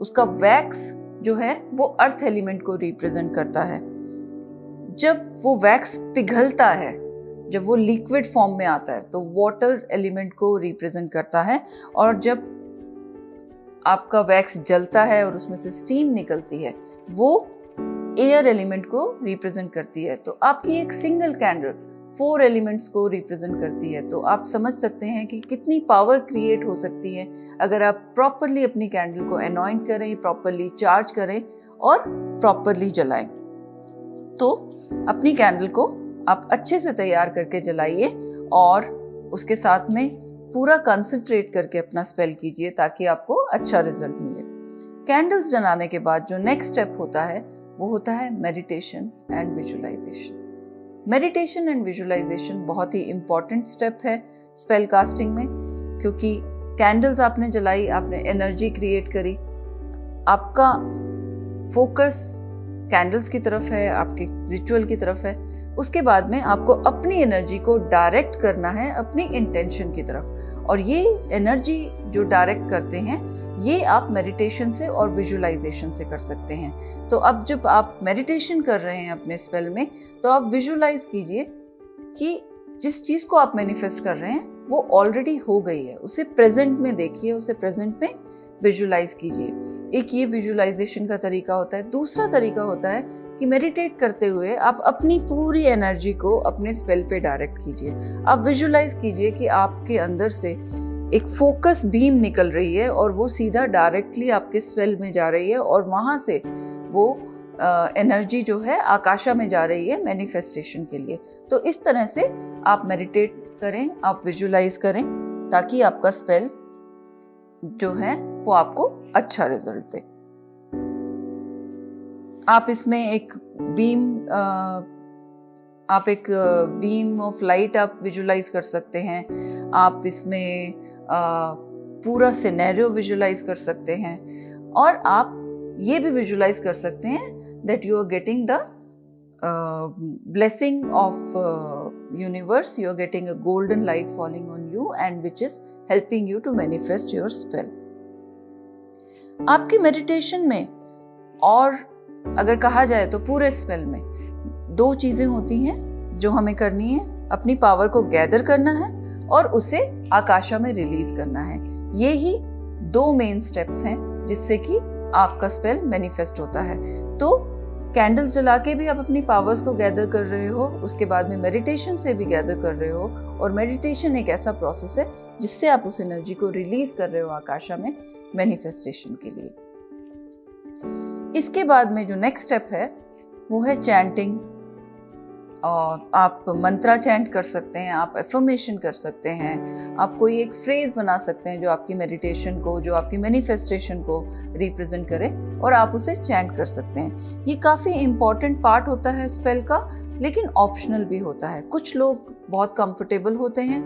उसका वैक्स जो है वो अर्थ एलिमेंट को रिप्रेजेंट करता है। जब वो वैक्स पिघलता है, जब वो लिक्विड फॉर्म में आता है, तो वाटर एलिमेंट को रिप्रेजेंट करता है। और जब आपका वैक्स जलता है और उसमें से स्टीम निकलती है, वो एयर एलिमेंट को रिप्रेजेंट करती है। तो आपकी एक सिंगल कैंडल 4 एलिमेंट्स को रिप्रेजेंट करती है। तो आप समझ सकते हैं कि कितनी पावर क्रिएट हो सकती है अगर आप प्रॉपरली अपनी कैंडल को अनॉइंट करें, प्रॉपरली चार्ज करें और प्रॉपरली जलाएं। तो अपनी कैंडल को आप अच्छे से तैयार करके जलाइए और उसके साथ में पूरा कंसंट्रेट करके अपना स्पेल कीजिए, ताकि आपको अच्छा रिजल्ट मिले। कैंडल्स जलाने के बाद जो नेक्स्ट स्टेप होता है वो होता है meditation and visualisation. Meditation and visualisation बहुत ही इंपॉर्टेंट स्टेप है स्पेल कास्टिंग में, क्योंकि कैंडल्स आपने जलाई, आपने एनर्जी क्रिएट करी, आपका फोकस कैंडल्स की तरफ है, आपके रिचुअल की तरफ है। उसके बाद में आपको अपनी एनर्जी को डायरेक्ट करना है अपनी इंटेंशन की तरफ, और ये एनर्जी जो डायरेक्ट करते हैं ये आप मेडिटेशन से और विजुअलाइजेशन से कर सकते हैं। तो अब जब आप मेडिटेशन कर रहे हैं अपने स्पेल में, तो आप विजुअलाइज कीजिए कि जिस चीज को आप मैनिफेस्ट कर रहे हैं वो ऑलरेडी हो गई है, उसे प्रेजेंट में देखिए, उसे प्रेजेंट में विजुअलाइज कीजिए। एक ये विजुअलाइजेशन का तरीका होता है। दूसरा तरीका होता है कि मेडिटेट करते हुए आप अपनी पूरी एनर्जी को अपने स्पेल पे डायरेक्ट कीजिए। आप विजुअलाइज कीजिए कि आपके अंदर से एक फोकस बीम निकल रही है और वो सीधा डायरेक्टली आपके स्पेल में जा रही है, और वहां से वो एनर्जी जो है आकाशा में जा रही है मैनिफेस्टेशन के लिए। तो इस तरह से आप मेडिटेट करें, आप विजुअलाइज करें, ताकि आपका स्पेल जो है वो आपको अच्छा रिजल्ट दे। आप इसमें एक बीम आप एक बीम ऑफ लाइट आप विजुलाइज कर सकते हैं, आप इसमें पूरा सिनेरियो विजुलाइज कर सकते हैं, और आप ये भी विजुलाइज कर सकते हैं that you are getting the blessing of universe, you are getting a golden light falling on you and which is helping you to manifest your spell. आपकी मेडिटेशन में, और अगर कहा जाए तो पूरे स्पेल में, 2 चीजें होती हैं जो हमें करनी है। अपनी पावर को गैदर करना है और उसे आकाशा में रिलीज करना है। ये ही 2 मेन स्टेप्स हैं जिससे कि आपका स्पेल मैनिफेस्ट होता है। तो कैंडल्स जला के भी आप अपनी पावर्स को गैदर कर रहे हो, उसके बाद में मेडिटेशन से भी गैदर कर रहे हो, और मेडिटेशन एक ऐसा प्रोसेस है जिससे आप उस एनर्जी को रिलीज कर रहे हो आकाशा में मैनिफेस्टेशन के लिए। इसके बाद में जो नेक्स्ट स्टेप है वो है चैंटिंग। और आप मंत्रा चैंट कर सकते हैं, आप एफर्मेशन कर सकते हैं, आप कोई एक फ्रेज बना सकते हैं जो आपकी मेडिटेशन को, जो आपकी मैनिफेस्टेशन को रिप्रेजेंट करे, और आप उसे चैंट कर सकते हैं। ये काफ़ी इम्पॉर्टेंट पार्ट होता है स्पेल का, लेकिन ऑप्शनल भी होता है। कुछ लोग बहुत कंफर्टेबल होते हैं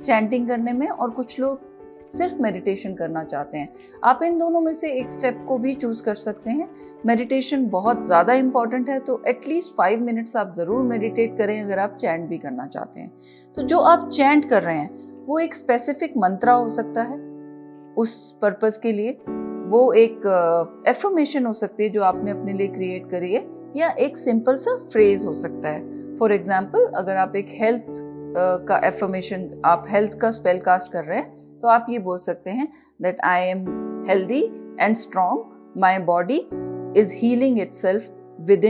चैंटिंग करने में, और कुछ लोग सिर्फ मेडिटेशन करना चाहते हैं। आप इन दोनों में से एक स्टेप को भी चूज कर सकते हैं। मेडिटेशन बहुत ज़्यादा इंपॉर्टेंट है, तो एटलीस्ट 5 मिनट्स आप ज़रूर मेडिटेट करें अगर आप चैंट भी करना चाहते हैं। तो जो आप चैंट कर रहे हैं वो एक स्पेसिफिक मंत्रा हो सकता है उस पर्पस के लिए, वो एक एफर्मेशन हो सकती है जो आपने अपने लिए क्रिएट करी है, या एक सिंपल सा फ्रेज हो सकता है। फॉर एग्जाम्पल, अगर आप एक हेल्थ का एफर्मेशन, आप हेल्थ का स्पेल कास्ट कर रहे हैं, तो आप ये बोल सकते हैं that I am healthy and strong, my body is healing itself with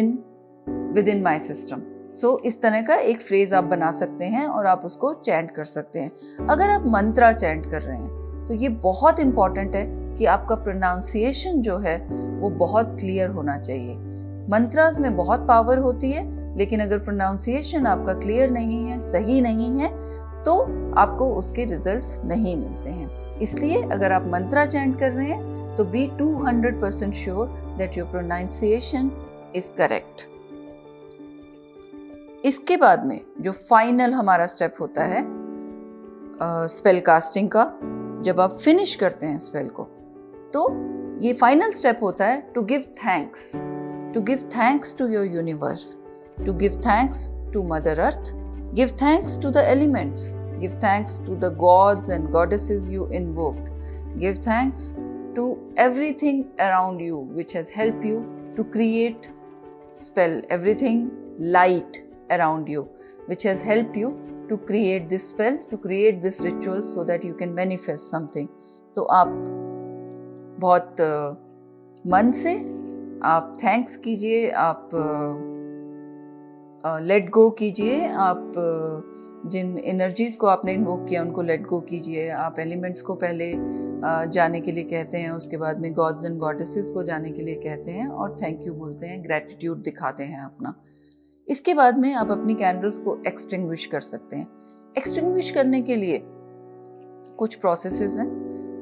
in my system. So इस तरह का एक फ्रेज आप बना सकते हैं और आप उसको चैंट कर सकते हैं। अगर आप मंत्रा चैंट कर रहे हैं तो ये बहुत इंपॉर्टेंट है कि आपका प्रोनाउंसिएशन जो है वो बहुत क्लियर होना चाहिए। मंत्रास में बहुत पावर होती है, लेकिन अगर प्रोनाउंसिएशन आपका क्लियर नहीं है, सही नहीं है, तो आपको उसके रिजल्ट्स नहीं मिलते हैं। इसलिए अगर आप मंत्रा चैंट कर रहे हैं तो be 200% sure that your pronunciation is correct. इसके बाद में जो फाइनल हमारा स्टेप होता है स्पेल कास्टिंग का, जब आप फिनिश करते हैं स्पेल को, तो ये फाइनल स्टेप होता है to give thanks to your universe, to give thanks to Mother Earth, give thanks to the elements, give thanks to the gods and goddesses you invoked, give thanks to everything around you which has helped you to create spell, everything light around you which has helped you to create this spell, to create this ritual so that you can manifest something. तो आप बहुत मन से आप thanks कीजिए, आप let go कीजिए, आप जिन एनर्जीज को आपने इन्वोक किया उनको लेट गो कीजिए। आप एलिमेंट्स को पहले जाने के लिए कहते हैं, उसके बाद में गॉड्स एंड गॉडेसेस को जाने के लिए कहते हैं, और थैंक यू बोलते हैं, ग्रैटिट्यूड दिखाते हैं अपना। इसके बाद में आप अपनी कैंडल्स को एक्सटिंग्विश कर सकते हैं। एक्सटिंग्विश करने के लिए कुछ प्रोसेसेस हैं।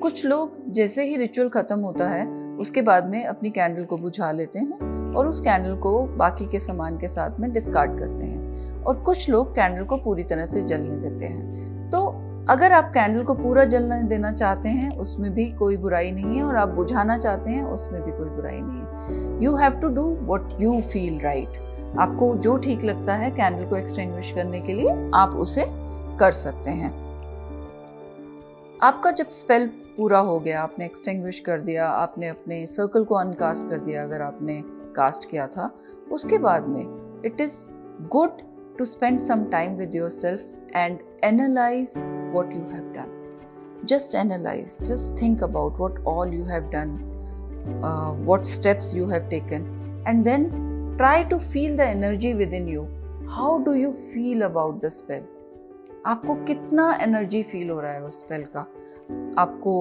कुछ लोग जैसे ही रिचुअल खत्म होता है उसके बाद में अपनी कैंडल को बुझा लेते हैं और उस कैंडल को बाकी के सामान के साथ में डिस्कार्ड करते हैं, और कुछ लोग कैंडल को पूरी तरह से जलने देते हैं। तो अगर आप कैंडल को पूरा जलने देना चाहते हैं उसमें भी कोई बुराई नहीं है, और आप बुझाना चाहते हैं उसमें भी कोई बुराई नहीं है। You have to do what you feel right. आपको जो ठीक लगता है कैंडल को एक्सटिंग्विश करने के लिए आप उसे कर सकते हैं। आपका जब स्पेल पूरा हो गया, आपने एक्सटिंग्विश कर दिया, आपने अपने सर्कल को अनकास्ट कर दिया अगर आपने कास्ट किया था, उसके बाद में it is good to spend some time with yourself and analyse what you have done. Just analyse, just think about what all you have done, what steps you have taken, and then try to feel the energy within you. How do you feel about the spell? आपको कितना energy feel हो रहा है उस spell का? आपको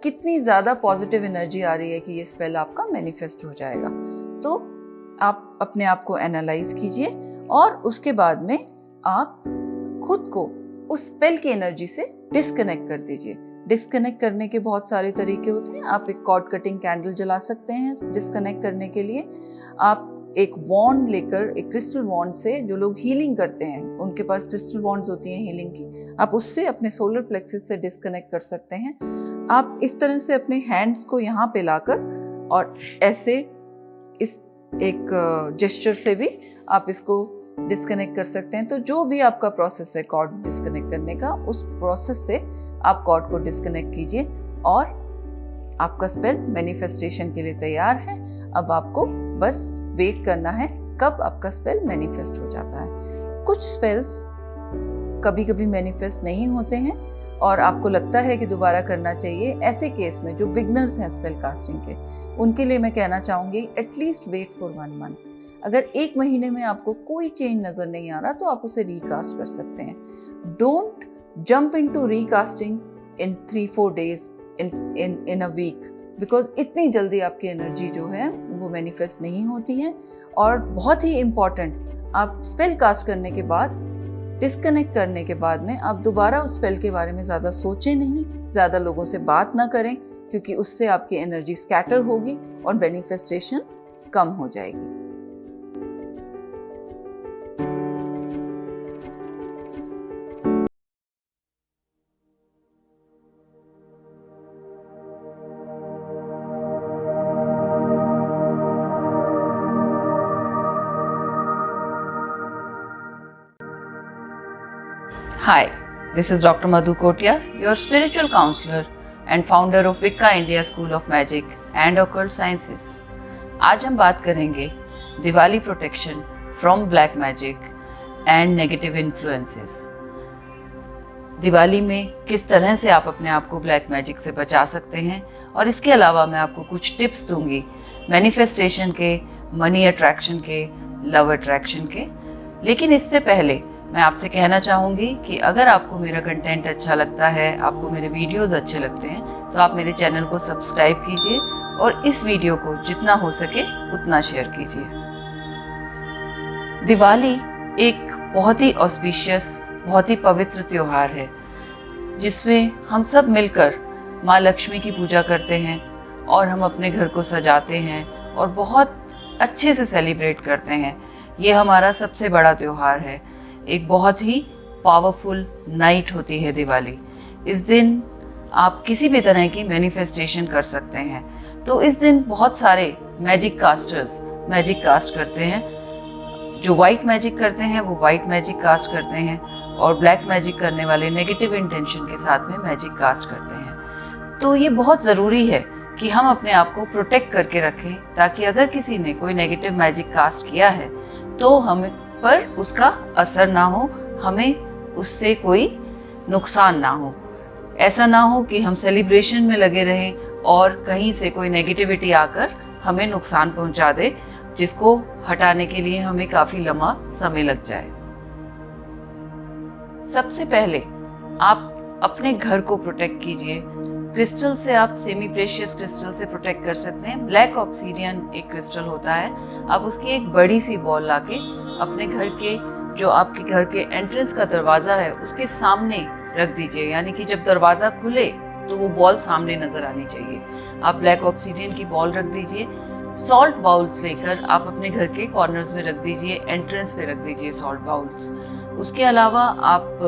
कितनी ज़्यादा पॉजिटिव एनर्जी आ रही है कि ये स्पेल आपका मैनिफेस्ट हो जाएगा? तो आप अपने आप को एनालाइज कीजिए और उसके बाद में आप खुद को उस स्पेल की एनर्जी से डिस्कनेक्ट कर दीजिए। डिस्कनेक्ट करने के बहुत सारे तरीके होते हैं। आप एक कॉर्ड कटिंग कैंडल जला सकते हैं डिस्कनेक्ट करने के लिए। आप एक वॉन्ड लेकर, एक क्रिस्टल वॉन्ड से, जो लोग हीलिंग करते हैं उनके पास क्रिस्टल वॉन्ड्स होती हैं हीलिंग की, आप उससे अपने सोलर प्लेक्सिस से डिस्कनेक्ट कर सकते हैं। आप इस तरह से अपने हैंड्स को यहाँ पे लाकर और ऐसे इस एक जेस्चर से भी आप इसको डिस्कनेक्ट कर सकते हैं। तो जो भी आपका प्रोसेस है कॉर्ड डिस्कनेक्ट करने का, उस प्रोसेस से आप कॉर्ड को डिस्कनेक्ट कीजिए और आपका स्पेल मैनिफेस्टेशन के लिए तैयार है। अब आपको बस वेट करना है कब आपका स्पेल मैनिफेस्ट हो जाता है। कुछ स्पेल्स कभी कभी मैनिफेस्ट नहीं होते हैं और आपको लगता है कि दोबारा करना चाहिए। ऐसे केस में जो बिगनर्स हैं स्पेल कास्टिंग के, उनके लिए मैं कहना चाहूंगी एटलीस्ट वेट फॉर 1 मंथ। अगर 1 महीने में आपको कोई चेंज नजर नहीं आ रहा तो आप उसे रिकास्ट कर सकते हैं। Don't jump into recasting in 3-4 days in a week, because इतनी जल्दी आपकी एनर्जी जो है वो मैनिफेस्ट नहीं होती है। और बहुत ही इम्पॉर्टेंट, आप स्पेल कास्ट करने के बाद, डिस्कनेक्ट करने के बाद में आप दोबारा उस स्पेल के बारे में ज़्यादा सोचें नहीं, ज़्यादा लोगों से बात ना करें, क्योंकि उससे आपकी एनर्जी स्कैटर होगी और मैनिफेस्टेशन कम हो जाएगी। Hi, this is Dr. Madhu Kotia, your spiritual counselor and founder of Wicca India School of Magic and Occult Sciences. आज हम बात करेंगे Diwali protection from black magic and negative influences. Diwali में किस तरह से आप अपने आप को ब्लैक मैजिक से बचा सकते हैं, और इसके अलावा मैं आपको कुछ टिप्स दूंगी मैनिफेस्टेशन के, मनी अट्रैक्शन के, लव अट्रैक्शन के। लेकिन इससे पहले मैं आपसे कहना चाहूँगी कि अगर आपको मेरा कंटेंट अच्छा लगता है, आपको मेरे वीडियोस अच्छे लगते हैं, तो आप मेरे चैनल को सब्सक्राइब कीजिए और इस वीडियो को जितना हो सके उतना शेयर कीजिए। दिवाली एक बहुत ही ऑस्पिशियस, बहुत ही पवित्र त्योहार है जिसमें हम सब मिलकर माँ लक्ष्मी की पूजा करते हैं और हम अपने घर को सजाते हैं और बहुत अच्छे से सेलिब्रेट करते हैं। ये हमारा सबसे बड़ा त्योहार है। एक बहुत ही पावरफुल नाइट होती है दिवाली। इस दिन आप किसी भी तरह की मैनिफेस्टेशन कर सकते हैं। तो इस दिन बहुत सारे मैजिक कास्टर्स मैजिक कास्ट करते हैं। जो वाइट मैजिक करते हैं वो वाइट मैजिक कास्ट करते हैं, और ब्लैक मैजिक करने वाले नेगेटिव इंटेंशन के साथ में मैजिक कास्ट करते हैं। तो ये बहुत ज़रूरी है कि हम अपने आप को प्रोटेक्ट करके रखें, ताकि अगर किसी ने कोई नेगेटिव मैजिक कास्ट किया है तो हमें पर उसका असर ना हो, हमें उससे कोई नुकसान ना हो। ऐसा ना हो कि हम सेलिब्रेशन में लगे रहें और कहीं से कोई नेगेटिविटी आकर हमें नुकसान पहुंचा दे, जिसको हटाने के लिए हमें काफी लंबा समय लग जाए। सबसे पहले आप अपने घर को प्रोटेक्ट कीजिए। क्रिस्टल से आप सेमी प्रेशियस क्रिस्टल से प्रोटेक्ट कर सकते हैं। ब्लैक ऑब्सीडियन एक क्रिस्टल होता है, आप उसकी एक बड़ी सी बॉल लाके अपने घर के, जो आपके घर के एंट्रेंस का दरवाजा है उसके सामने रख दीजिए, यानी कि जब दरवाजा खुले तो वो बॉल सामने नजर आनी चाहिए। आप ब्लैक ऑब्सीडियन की बॉल रख दीजिए। सॉल्ट बाउल्स लेकर आप अपने घर के कॉर्नर्स में रख दीजिए, एंट्रेंस पे रख दीजिए सॉल्ट बाउल्स। उसके अलावा आप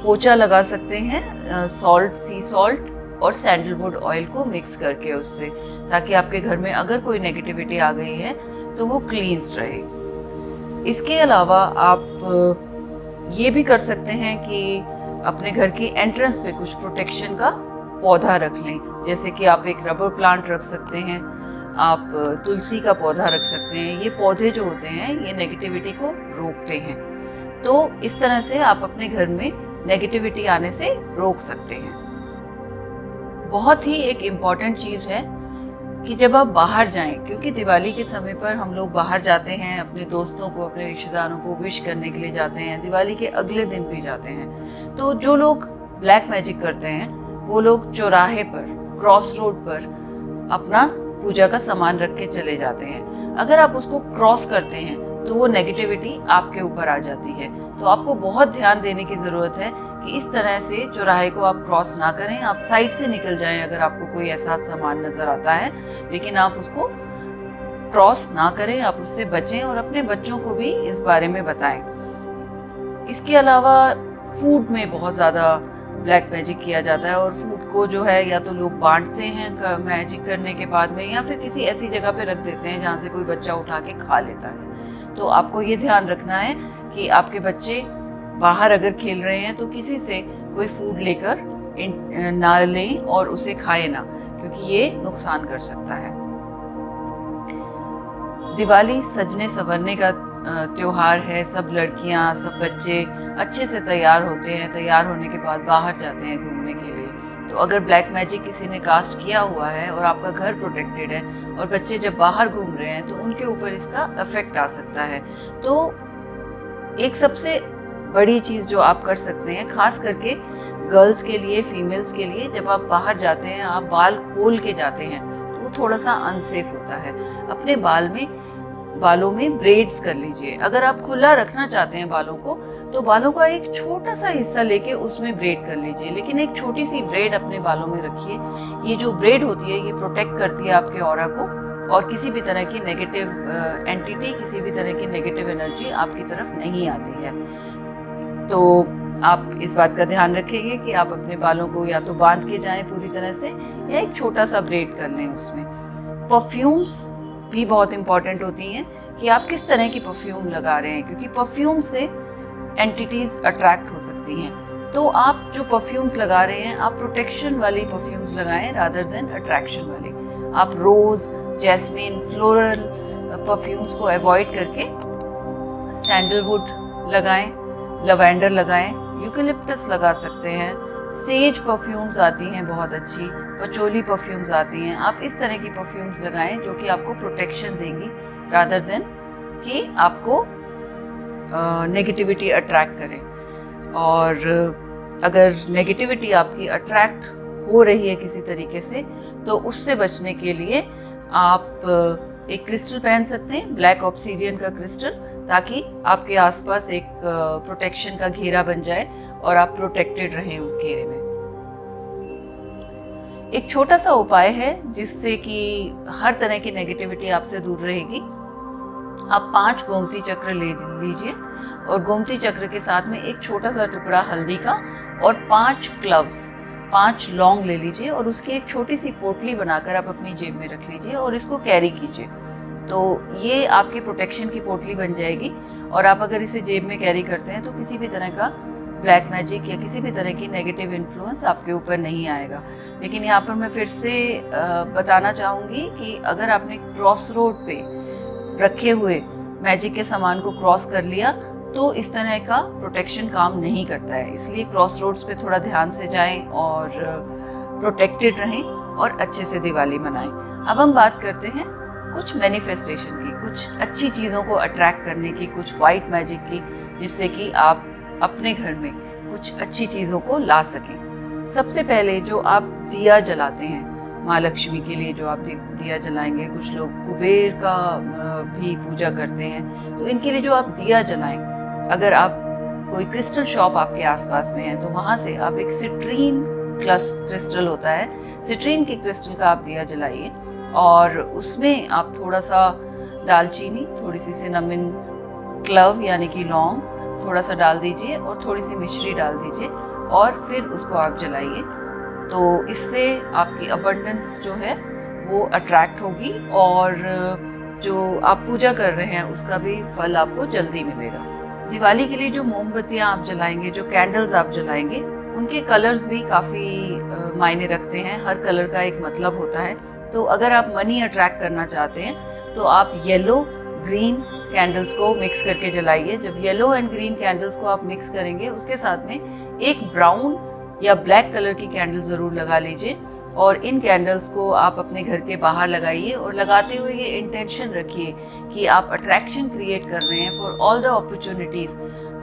पोचा लगा सकते हैं सॉल्ट, सी सॉल्ट और सैंडलवुड ऑयल को मिक्स करके उससे, ताकि आपके घर में अगर कोई नेगेटिविटी आ गई है तो वो क्लींस्ड रहे। इसके अलावा आप ये भी कर सकते हैं कि अपने घर की एंट्रेंस पे कुछ प्रोटेक्शन का पौधा रख लें। जैसे कि आप एक रबर प्लांट रख सकते हैं, आप तुलसी का पौधा रख सकते हैं। ये पौधे जो होते हैं ये नेगेटिविटी को रोकते हैं। तो इस तरह से आप अपने घर में नेगेटिविटी आने से रोक सकते हैं। बहुत ही एक इम्पॉर्टेंट चीज़ है कि जब आप बाहर जाएं, क्योंकि दिवाली के समय पर हम लोग बाहर जाते हैं, अपने दोस्तों को, अपने रिश्तेदारों को विश करने के लिए जाते हैं, दिवाली के अगले दिन भी जाते हैं। तो जो लोग ब्लैक मैजिक करते हैं वो लोग चौराहे पर, क्रॉस रोड पर अपना पूजा का सामान रख के चले जाते हैं। अगर आप उसको क्रॉस करते हैं तो वो नेगेटिविटी आपके ऊपर आ जाती है। तो आपको बहुत ध्यान देने की ज़रूरत है कि इस तरह से चौराहे को आप क्रॉस ना करें। आप साइड से निकल जाएं अगर आपको कोई ऐसा सामान नज़र आता है, लेकिन आप उसको क्रॉस ना करें, आप उससे बचें और अपने बच्चों को भी इस बारे में बताएं। इसके अलावा फूड में बहुत ज़्यादा ब्लैक मैजिक किया जाता है और फूड को जो है या तो लोग बांटते हैं मैजिक करने के बाद में, या फिर किसी ऐसी जगह पे रख देते हैं जहाँ से कोई बच्चा उठा के खा लेता है। तो आपको ये ध्यान रखना है कि आपके बच्चे बाहर अगर खेल रहे हैं तो किसी से कोई फूड लेकर ना लें और उसे खाए ना, क्योंकि ये नुकसान कर सकता है। दिवाली सजने संवरने का त्योहार है। सब लड़कियां, सब बच्चे अच्छे से तैयार होते हैं। तैयार होने के बाद बाहर जाते हैं घूमने के लिए। तो अगर ब्लैक मैजिक किसी ने कास्ट किया हुआ है और आपका घर प्रोटेक्टेड है और बच्चे जब बाहर घूम रहे हैं तो उनके ऊपर इसका इफेक्ट आ सकता है। तो एक सबसे बड़ी चीज जो आप कर सकते हैं, खास करके गर्ल्स के लिए, फीमेल्स के लिए, जब आप बाहर जाते हैं आप बाल खोल के जाते हैं तो वो थोड़ा सा अनसेफ होता है। अपने बालों में ब्रेड्स कर लीजिए। अगर आप खुला रखना चाहते हैं बालों को तो बालों का एक छोटा सा हिस्सा लेके उसमें ब्रेड कर लीजिए, लेकिन एक छोटी सी ब्रेड अपने बालों में रखिए। ये जो ब्रेड होती है ये प्रोटेक्ट करती है आपके ऑरा को और किसी भी तरह की नेगेटिव एंटिटी, किसी भी तरह की नेगेटिव एनर्जी आपकी तरफ नहीं आती है। तो आप इस बात का ध्यान रखेंगे कि आप अपने बालों को या तो बांध के जाएं पूरी तरह से या एक छोटा सा ब्रेड कर लें उसमें। परफ्यूम्स भी बहुत इंपॉर्टेंट होती हैं कि आप किस तरह की परफ्यूम लगा रहे हैं, क्योंकि परफ्यूम से एंटिटीज अट्रैक्ट हो सकती हैं। तो आप जो परफ्यूम्स लगा रहे हैं आप प्रोटेक्शन वाली परफ्यूम्स लगाएं रादर देन अट्रैक्शन वाली। आप रोज, जैस्मिन, फ्लोरल परफ्यूम्स को अवॉइड करके सैंडलवुड लगाएं, लवेंडर लगाएं, यूकेलिप्टस लगा सकते हैं, सेज परफ्यूम्स आती हैं बहुत अच्छी, पचोली परफ्यूम्स आती हैं। आप इस तरह की परफ्यूम्स लगाएं जो कि आपको प्रोटेक्शन देंगी रादर देन कि आपको नेगेटिविटी अट्रैक्ट करें। और अगर नेगेटिविटी आपकी अट्रैक्ट हो रही है किसी तरीके से तो उससे बचने के लिए आप एक क्रिस्टल पहन सकते हैं, ब्लैक ऑब्सीडियन का क्रिस्टल, ताकि आपके आसपास एक प्रोटेक्शन का घेरा बन जाए और आप प्रोटेक्टेड रहें उस घेरे में। एक छोटा सा उपाय है जिससे कि हर तरह की नेगेटिविटी आपसे दूर रहेगी। आप 5 गोमती चक्र ले लीजिए और गोमती चक्र के साथ में एक छोटा सा टुकड़ा हल्दी का और 5 क्लव्स, 5 लौंग ले लीजिए और उसकी एक छोटी सी पोटली बनाकर आप अपनी जेब में रख लीजिए और इसको कैरी कीजिए। तो ये आपकी प्रोटेक्शन की पोटली बन जाएगी और आप अगर इसे जेब में कैरी करते हैं तो किसी भी तरह का ब्लैक मैजिक या किसी भी तरह की नेगेटिव इन्फ्लुएंस आपके ऊपर नहीं आएगा। लेकिन यहाँ पर मैं फिर से बताना चाहूँगी कि अगर आपने क्रॉस रोड पे रखे हुए मैजिक के सामान को क्रॉस कर लिया तो इस तरह का प्रोटेक्शन काम नहीं करता है। इसलिए क्रॉस रोड्स पे थोड़ा ध्यान से जाएं और प्रोटेक्टेड रहें और अच्छे से दिवाली मनाएं। अब हम बात करते हैं कुछ मैनिफेस्टेशन की, कुछ अच्छी चीज़ों को अट्रैक्ट करने की, कुछ वाइट मैजिक की, जिससे कि आप अपने घर में कुछ अच्छी चीज़ों को ला सकें। सबसे पहले जो आप दिया जलाते हैं माँ लक्ष्मी के लिए, जो आप दिया जलाएंगे, कुछ लोग कुबेर का भी पूजा करते हैं, तो इनके लिए जो आप दिया जलाएं, अगर आप कोई क्रिस्टल शॉप आपके आसपास में है तो वहाँ से आप एक सिट्रीन क्रिस्टल होता है, सिट्रीन के क्रिस्टल का आप दिया जलाइए और उसमें आप थोड़ा सा दालचीनी, थोड़ी सी सिनेमन, क्लव यानी कि लौंग थोड़ा सा डाल दीजिए और थोड़ी सी मिश्री डाल दीजिए और फिर उसको आप जलाइए। तो इससे आपकी अबंडेंस जो है वो अट्रैक्ट होगी और जो आप पूजा कर रहे हैं उसका भी फल आपको जल्दी मिलेगा। दिवाली के लिए जो मोमबत्तियां आप जलाएंगे, जो कैंडल्स आप जलाएंगे, उनके कलर्स भी काफ़ी मायने रखते हैं। हर कलर का एक मतलब होता है। तो अगर आप मनी अट्रैक्ट करना चाहते हैं तो आप येलो, ग्रीन कैंडल्स को मिक्स करके जलाइए। जब येलो एंड ग्रीन कैंडल्स को आप मिक्स करेंगे उसके साथ में एक ब्राउन या ब्लैक कलर की कैंडल ज़रूर लगा लीजिए और इन कैंडल्स को आप अपने घर के बाहर लगाइए और लगाते हुए ये इंटेंशन रखिए कि आप अट्रैक्शन क्रिएट कर रहे हैं for all the opportunities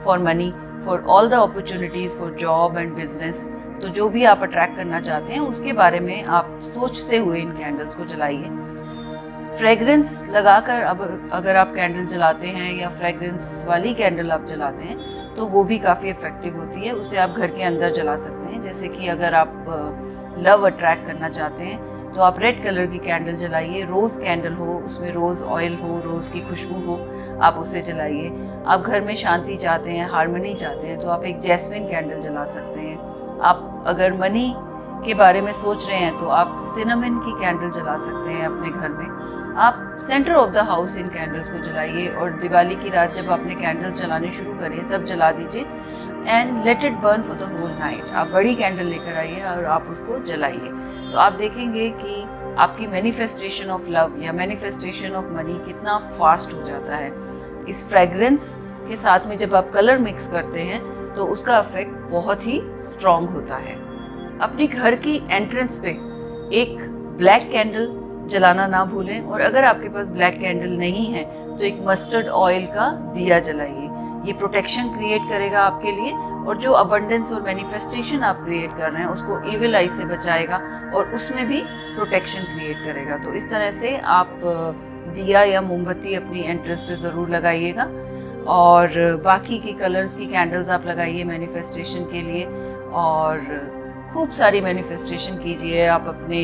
for money, for all the opportunities for job and business. तो जो भी आप अट्रैक्ट करना चाहते हैं उसके बारे में आप सोचते हुए इन कैंडल्स को जलाइए। फ्रेग्रेंस लगाकर अब अगर आप कैंडल जलाते हैं या फ्रेग्रेंस वाली कैंडल आप जलाते हैं तो वो भी काफ़ी इफ़ेक्टिव होती है। उसे आप घर के अंदर जला सकते हैं। जैसे कि अगर आप लव अट्रैक्ट करना चाहते हैं तो आप रेड कलर की कैंडल जलाइए, रोज़ कैंडल हो, उसमें रोज़ ऑयल हो, रोज़ की खुशबू हो, आप उसे जलाइए। आप घर में शांति चाहते हैं, हार्मनी चाहते हैं, तो आप एक जैस्मिन कैंडल जला सकते हैं। आप अगर मनी के बारे में सोच रहे हैं तो आप सिनेमन की कैंडल जला सकते हैं अपने घर में। आप centre of the house in candles को जलाइए, और दिवाली की रात जब आपने कैंडल्स जलाने शुरू करें तब जला दीजिए, and let it burn for the whole night. आप बड़ी कैंडल लेकर आइए और आप उसको जलाइए, तो आप देखेंगे कि आपकी मैनिफेस्टेशन ऑफ लव या मैनिफेस्टेशन ऑफ मनी कितना फास्ट हो जाता है। इस फ्रेग्रेंस के साथ में जब आप कलर मिक्स करते हैं तो उसका इफेक्ट बहुत ही स्ट्रॉन्ग होता है। अपनी घर की एंट्रेंस पे एक ब्लैक कैंडल जलाना ना भूलें, और अगर आपके पास ब्लैक कैंडल नहीं है तो एक मस्टर्ड ऑयल का दिया जलाइए। ये प्रोटेक्शन क्रिएट करेगा आपके लिए, और जो अबंडेंस और मैनिफेस्टेशन आप क्रिएट कर रहे हैं उसको इविल आई से बचाएगा और उसमें भी प्रोटेक्शन क्रिएट करेगा। तो इस तरह से आप दिया या मोमबत्ती अपनी एंट्रेंस पे ज़रूर लगाइएगा, और बाकी की कलर्स की कैंडल्स आप लगाइए मैनिफेस्टेशन के लिए, और खूब सारी मैनिफेस्टेशन कीजिए आप अपने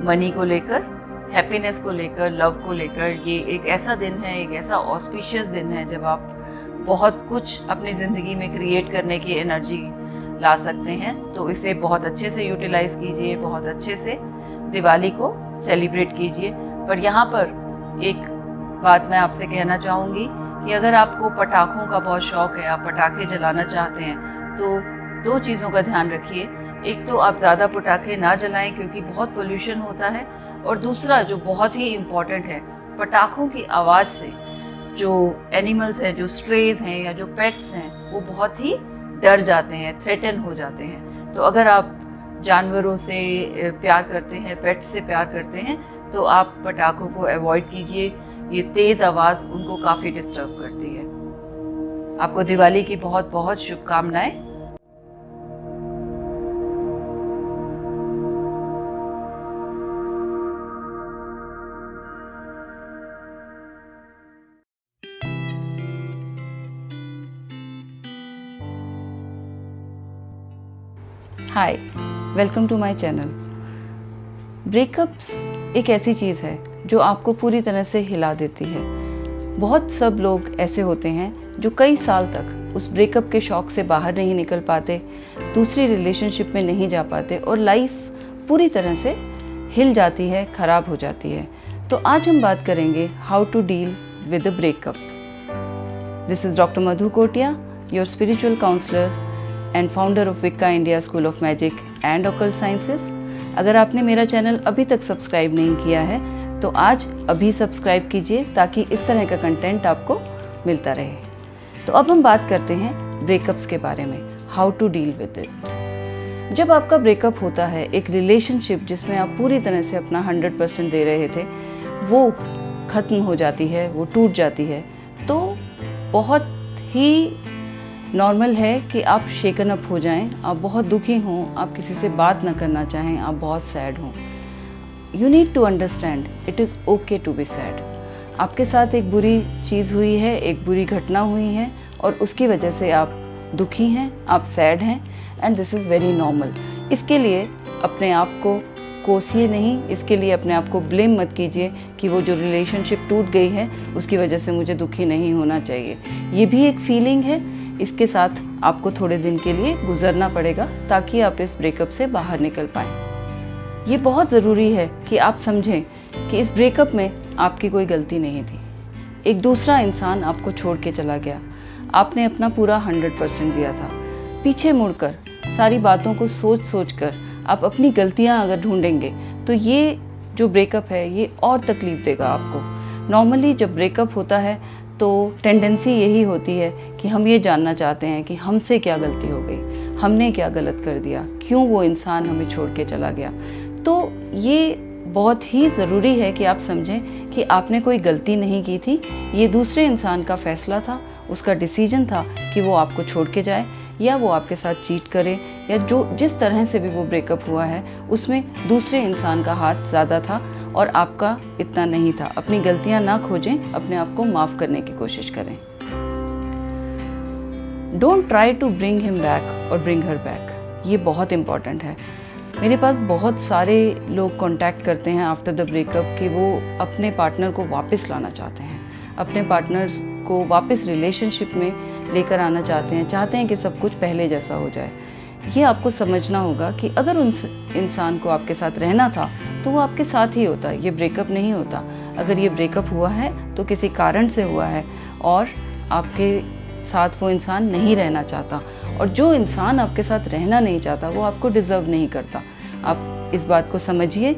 मनी को लेकर, हैप्पीनेस को लेकर, लव को लेकर। ये एक ऐसा दिन है, एक ऐसा ऑस्पिशियस दिन है जब आप बहुत कुछ अपनी ज़िंदगी में क्रिएट करने की एनर्जी ला सकते हैं। तो इसे बहुत अच्छे से यूटिलाइज कीजिए, बहुत अच्छे से दिवाली को सेलिब्रेट कीजिए। पर यहाँ पर एक बात मैं आपसे कहना चाहूँगी कि अगर आपको पटाखों का बहुत शौक है, आप पटाखे जलाना चाहते हैं, तो 2 चीज़ों का ध्यान रखिए। एक तो आप ज़्यादा पटाखे ना जलाएं क्योंकि बहुत पोल्यूशन होता है, और दूसरा जो बहुत ही इम्पॉर्टेंट है, पटाखों की आवाज़ से जो एनिमल्स हैं, जो स्ट्रेज हैं या जो पेट्स हैं, वो बहुत ही डर जाते हैं, थ्रेटन हो जाते हैं। तो अगर आप जानवरों से प्यार करते हैं, पेट्स से प्यार करते हैं, तो आप पटाखों को अवॉइड कीजिए। ये तेज़ आवाज़ उनको काफ़ी डिस्टर्ब करती है। आपको दिवाली की बहुत बहुत शुभकामनाएं। Hi, welcome to my channel. Breakups एक ऐसी चीज़ है जो आपको पूरी तरह से हिला देती है। बहुत सब लोग ऐसे होते हैं जो कई साल तक उस ब्रेकअप के शॉक से बाहर नहीं निकल पाते, दूसरी रिलेशनशिप में नहीं जा पाते, और लाइफ पूरी तरह से हिल जाती है, ख़राब हो जाती है। तो आज हम बात करेंगे how to deal with a breakup. This is doctor Madhu Kotia, your spiritual counsellor and founder of Wicca India school of magic and occult sciences. अगर आपने मेरा चैनल अभी तक सब्सक्राइब नहीं किया है तो आज अभी सब्सक्राइब कीजिए ताकि इस तरह का कंटेंट आपको मिलता रहे। तो अब हम बात करते हैं ब्रेकअप्स के बारे में, how to deal with it. जब आपका ब्रेकअप होता है, एक रिलेशनशिप जिसमें आप पूरी तरह से अपना 100% दे रहे थे, वो ख़त्म हो जाती है, वो टूट जाती है, तो बहुत ही नॉर्मल है कि आप शेकन अप हो जाएं, आप बहुत दुखी हों, आप किसी से बात ना करना चाहें, आप बहुत सैड हों। You need to understand it is okay to be sad. आपके साथ एक बुरी चीज़ हुई है, एक बुरी घटना हुई है, और उसकी वजह से आप दुखी हैं, आप सैड हैं, and this is very normal. इसके लिए अपने आप को कोसिए नहीं, इसके लिए अपने आप को ब्लेम मत कीजिए कि वो जो रिलेशनशिप टूट गई है उसकी वजह से मुझे दुखी नहीं होना चाहिए। ये भी एक फीलिंग है, इसके साथ आपको थोड़े दिन के लिए गुजरना पड़ेगा ताकि आप इस ब्रेकअप से बाहर निकल पाएं। ये बहुत ज़रूरी है कि आप समझें कि इस ब्रेकअप में आपकी कोई गलती नहीं थी। एक दूसरा इंसान आपको छोड़ के चला गया, आपने अपना पूरा 100% दिया था। पीछे मुड़कर सारी बातों को सोच सोच कर आप अपनी गलतियां अगर ढूंढेंगे तो ये जो ब्रेकअप है ये और तकलीफ देगा आपको। नॉर्मली जब ब्रेकअप होता है तो टेंडेंसी यही होती है कि हम ये जानना चाहते हैं कि हमसे क्या गलती हो गई, हमने क्या गलत कर दिया, क्यों वो इंसान हमें छोड़ के चला गया। तो ये बहुत ही ज़रूरी है कि आप समझें कि आपने कोई गलती नहीं की थी, ये दूसरे इंसान का फैसला था, उसका डिसीजन था कि वो आपको छोड़ के जाए या वो आपके साथ चीट करे, या जो जिस तरह से भी वो ब्रेकअप हुआ है उसमें दूसरे इंसान का हाथ ज़्यादा था और आपका इतना नहीं था। अपनी गलतियां ना खोजें, अपने आप को माफ़ करने की कोशिश करें। Don't try to bring him back और ब्रिंग हर बैक, ये बहुत इंपॉर्टेंट है। मेरे पास बहुत सारे लोग कांटेक्ट करते हैं आफ्टर द ब्रेकअप कि वो अपने पार्टनर को वापस लाना चाहते हैं, अपने पार्टनर को वापस रिलेशनशिप में लेकर आना चाहते हैं कि सब कुछ पहले जैसा हो जाए। ये आपको समझना होगा कि अगर उन इंसान को आपके साथ रहना था तो वो आपके साथ ही होता, ये ब्रेकअप नहीं होता। अगर ये ब्रेकअप हुआ है तो किसी कारण से हुआ है और आपके साथ वो इंसान नहीं रहना चाहता, और जो इंसान आपके साथ रहना नहीं चाहता वो आपको डिज़र्व नहीं करता। आप इस बात को समझिए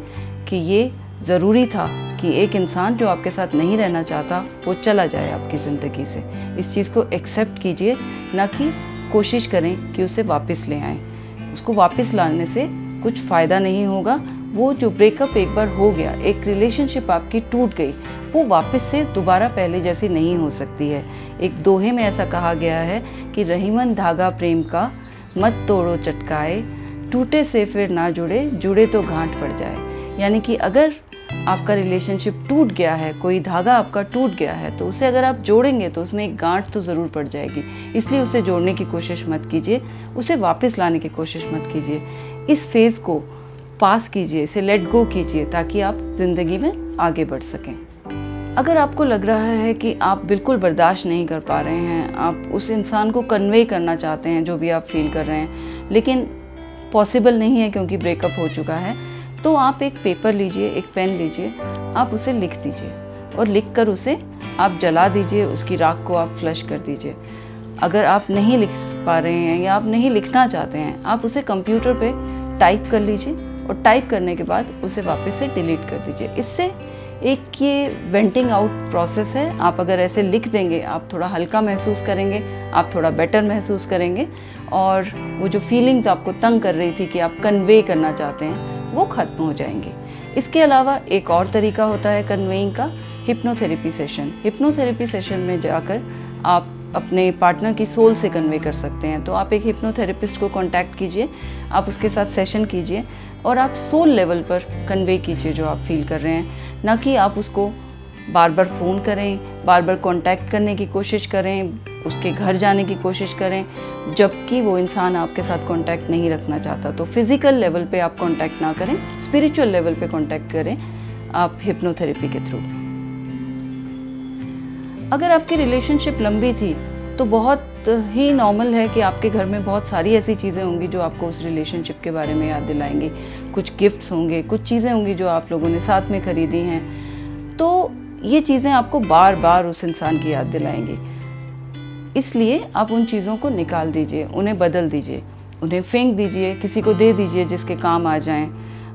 कि ये ज़रूरी था कि एक इंसान जो आपके साथ नहीं रहना चाहता वो चला जाए आपकी ज़िंदगी से। इस चीज़ को एक्सेप्ट कीजिए, ना कि कोशिश करें कि उसे वापस ले आएं। उसको वापस लाने से कुछ फ़ायदा नहीं होगा। वो जो ब्रेकअप एक बार हो गया, एक रिलेशनशिप आपकी टूट गई, वो वापस से दोबारा पहले जैसी नहीं हो सकती है। एक दोहे में ऐसा कहा गया है कि रहीमन धागा प्रेम का, मत तोड़ो चटकाए, टूटे से फिर ना जुड़े, जुड़े तो गांठ पड़ जाए। यानी कि अगर आपका रिलेशनशिप टूट गया है, कोई धागा आपका टूट गया है, तो उसे अगर आप जोड़ेंगे तो उसमें एक गांठ तो ज़रूर पड़ जाएगी। इसलिए उसे जोड़ने की कोशिश मत कीजिए, उसे वापस लाने की कोशिश मत कीजिए। इस फेज़ को पास कीजिए, इसे लेट गो कीजिए, ताकि आप ज़िंदगी में आगे बढ़ सकें। अगर आपको लग रहा है कि आप बिल्कुल बर्दाश्त नहीं कर पा रहे हैं, आप उस इंसान को कन्वे करना चाहते हैं जो भी आप फील कर रहे हैं, लेकिन पॉसिबल नहीं है क्योंकि ब्रेकअप हो चुका है, तो आप एक पेपर लीजिए, एक पेन लीजिए, आप उसे लिख दीजिए और लिखकर उसे आप जला दीजिए, उसकी राख को आप फ्लश कर दीजिए। अगर आप नहीं लिख पा रहे हैं या आप नहीं लिखना चाहते हैं, आप उसे कंप्यूटर पे टाइप कर लीजिए और टाइप करने के बाद उसे वापस से डिलीट कर दीजिए। इससे एक ये वेंटिंग आउट प्रोसेस है। आप अगर ऐसे लिख देंगे, आप थोड़ा हल्का महसूस करेंगे, आप थोड़ा बेटर महसूस करेंगे, और वो जो फीलिंग्स आपको तंग कर रही थी कि आप कन्वे करना चाहते हैं, वो ख़त्म हो जाएंगे। इसके अलावा एक और तरीका होता है कन्वेइंग का, हिप्नोथेरेपी सेशन। हिप्नोथेरेपी सेशन में जाकर आप अपने पार्टनर की सोल से कन्वे कर सकते हैं। तो आप एक हिप्नोथेरेपिस्ट को कांटेक्ट कीजिए, आप उसके साथ सेशन कीजिए और आप सोल लेवल पर कन्वे कीजिए जो आप फील कर रहे हैं, ना कि आप उसको बार बार फ़ोन करें, बार बार कांटेक्ट करने की कोशिश करें, उसके घर जाने की कोशिश करें, जबकि वो इंसान आपके साथ कांटेक्ट नहीं रखना चाहता। तो फिज़िकल लेवल पे आप कांटेक्ट ना करें, स्पिरिचुअल लेवल पे कांटेक्ट करें आप हिप्नोथेरेपी के थ्रू। अगर आपकी रिलेशनशिप लंबी थी तो बहुत ही नॉर्मल है कि आपके घर में बहुत सारी ऐसी चीज़ें होंगी जो आपको उस रिलेशनशिप के बारे में याद दिलाएंगी। कुछ गिफ्ट्स होंगे, कुछ चीज़ें होंगी जो आप लोगों ने साथ में खरीदी हैं, तो ये चीज़ें आपको बार बार उस इंसान की याद दिलाएंगी। इसलिए आप उन चीज़ों को निकाल दीजिए, उन्हें बदल दीजिए, उन्हें फेंक दीजिए, किसी को दे दीजिए जिसके काम आ जाएं।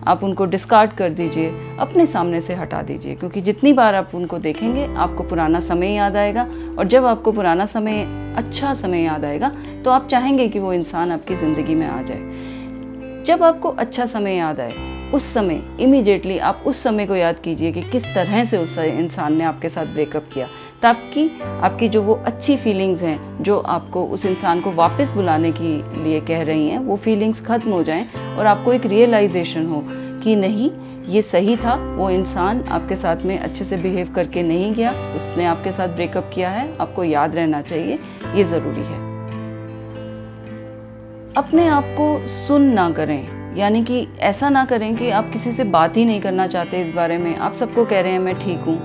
आप उनको डिस्कार्ड कर दीजिए, अपने सामने से हटा दीजिए, क्योंकि जितनी बार आप उनको देखेंगे आपको पुराना समय याद आएगा, और जब आपको पुराना समय, अच्छा समय याद आएगा तो आप चाहेंगे कि वो इंसान आपकी ज़िंदगी में आ जाए। जब आपको अच्छा समय याद आए, उस समय इमीडिएटली आप उस समय को याद कीजिए कि किस तरह से उस इंसान ने आपके साथ ब्रेकअप किया, ताकि आपकी जो वो अच्छी फीलिंग्स हैं जो आपको उस इंसान को वापस बुलाने के लिए कह रही हैं, वो फीलिंग्स ख़त्म हो जाएं और आपको एक रियलाइजेशन हो कि नहीं, ये सही था, वो इंसान आपके साथ में अच्छे से बिहेव करके नहीं गया, उसने आपके साथ ब्रेकअप किया है, आपको याद रहना चाहिए, ये ज़रूरी है। अपने आप को सुन ना करें, यानी कि ऐसा ना करें कि आप किसी से बात ही नहीं करना चाहते इस बारे में। आप सबको कह रहे हैं मैं ठीक हूँ,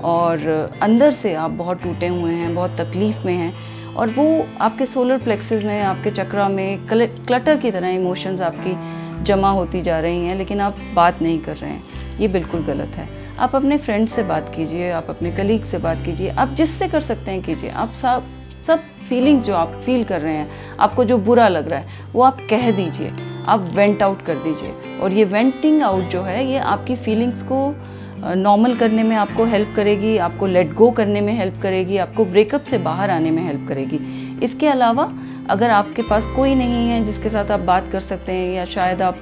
और अंदर से आप बहुत टूटे हुए हैं, बहुत तकलीफ़ में हैं, और वो आपके सोलर प्लेक्सेस में, आपके चक्रा में क्लटर की तरह इमोशंस आपकी जमा होती जा रही हैं, लेकिन आप बात नहीं कर रहे हैं। ये बिल्कुल गलत है। आप अपने फ्रेंड से बात कीजिए, आप अपने कलीग से बात कीजिए, आप जिससे कर सकते हैं कीजिए। आप सब फीलिंग्स जो आप फील कर रहे हैं, आपको जो बुरा लग रहा है, वो आप कह दीजिए, आप वेंट आउट कर दीजिए। और ये वेंटिंग आउट जो है, ये आपकी फीलिंग्स को नॉर्मल करने में आपको हेल्प करेगी, आपको लेट गो करने में हेल्प करेगी, आपको ब्रेकअप से बाहर आने में हेल्प करेगी। इसके अलावा अगर आपके पास कोई नहीं है जिसके साथ आप बात कर सकते हैं, या शायद आप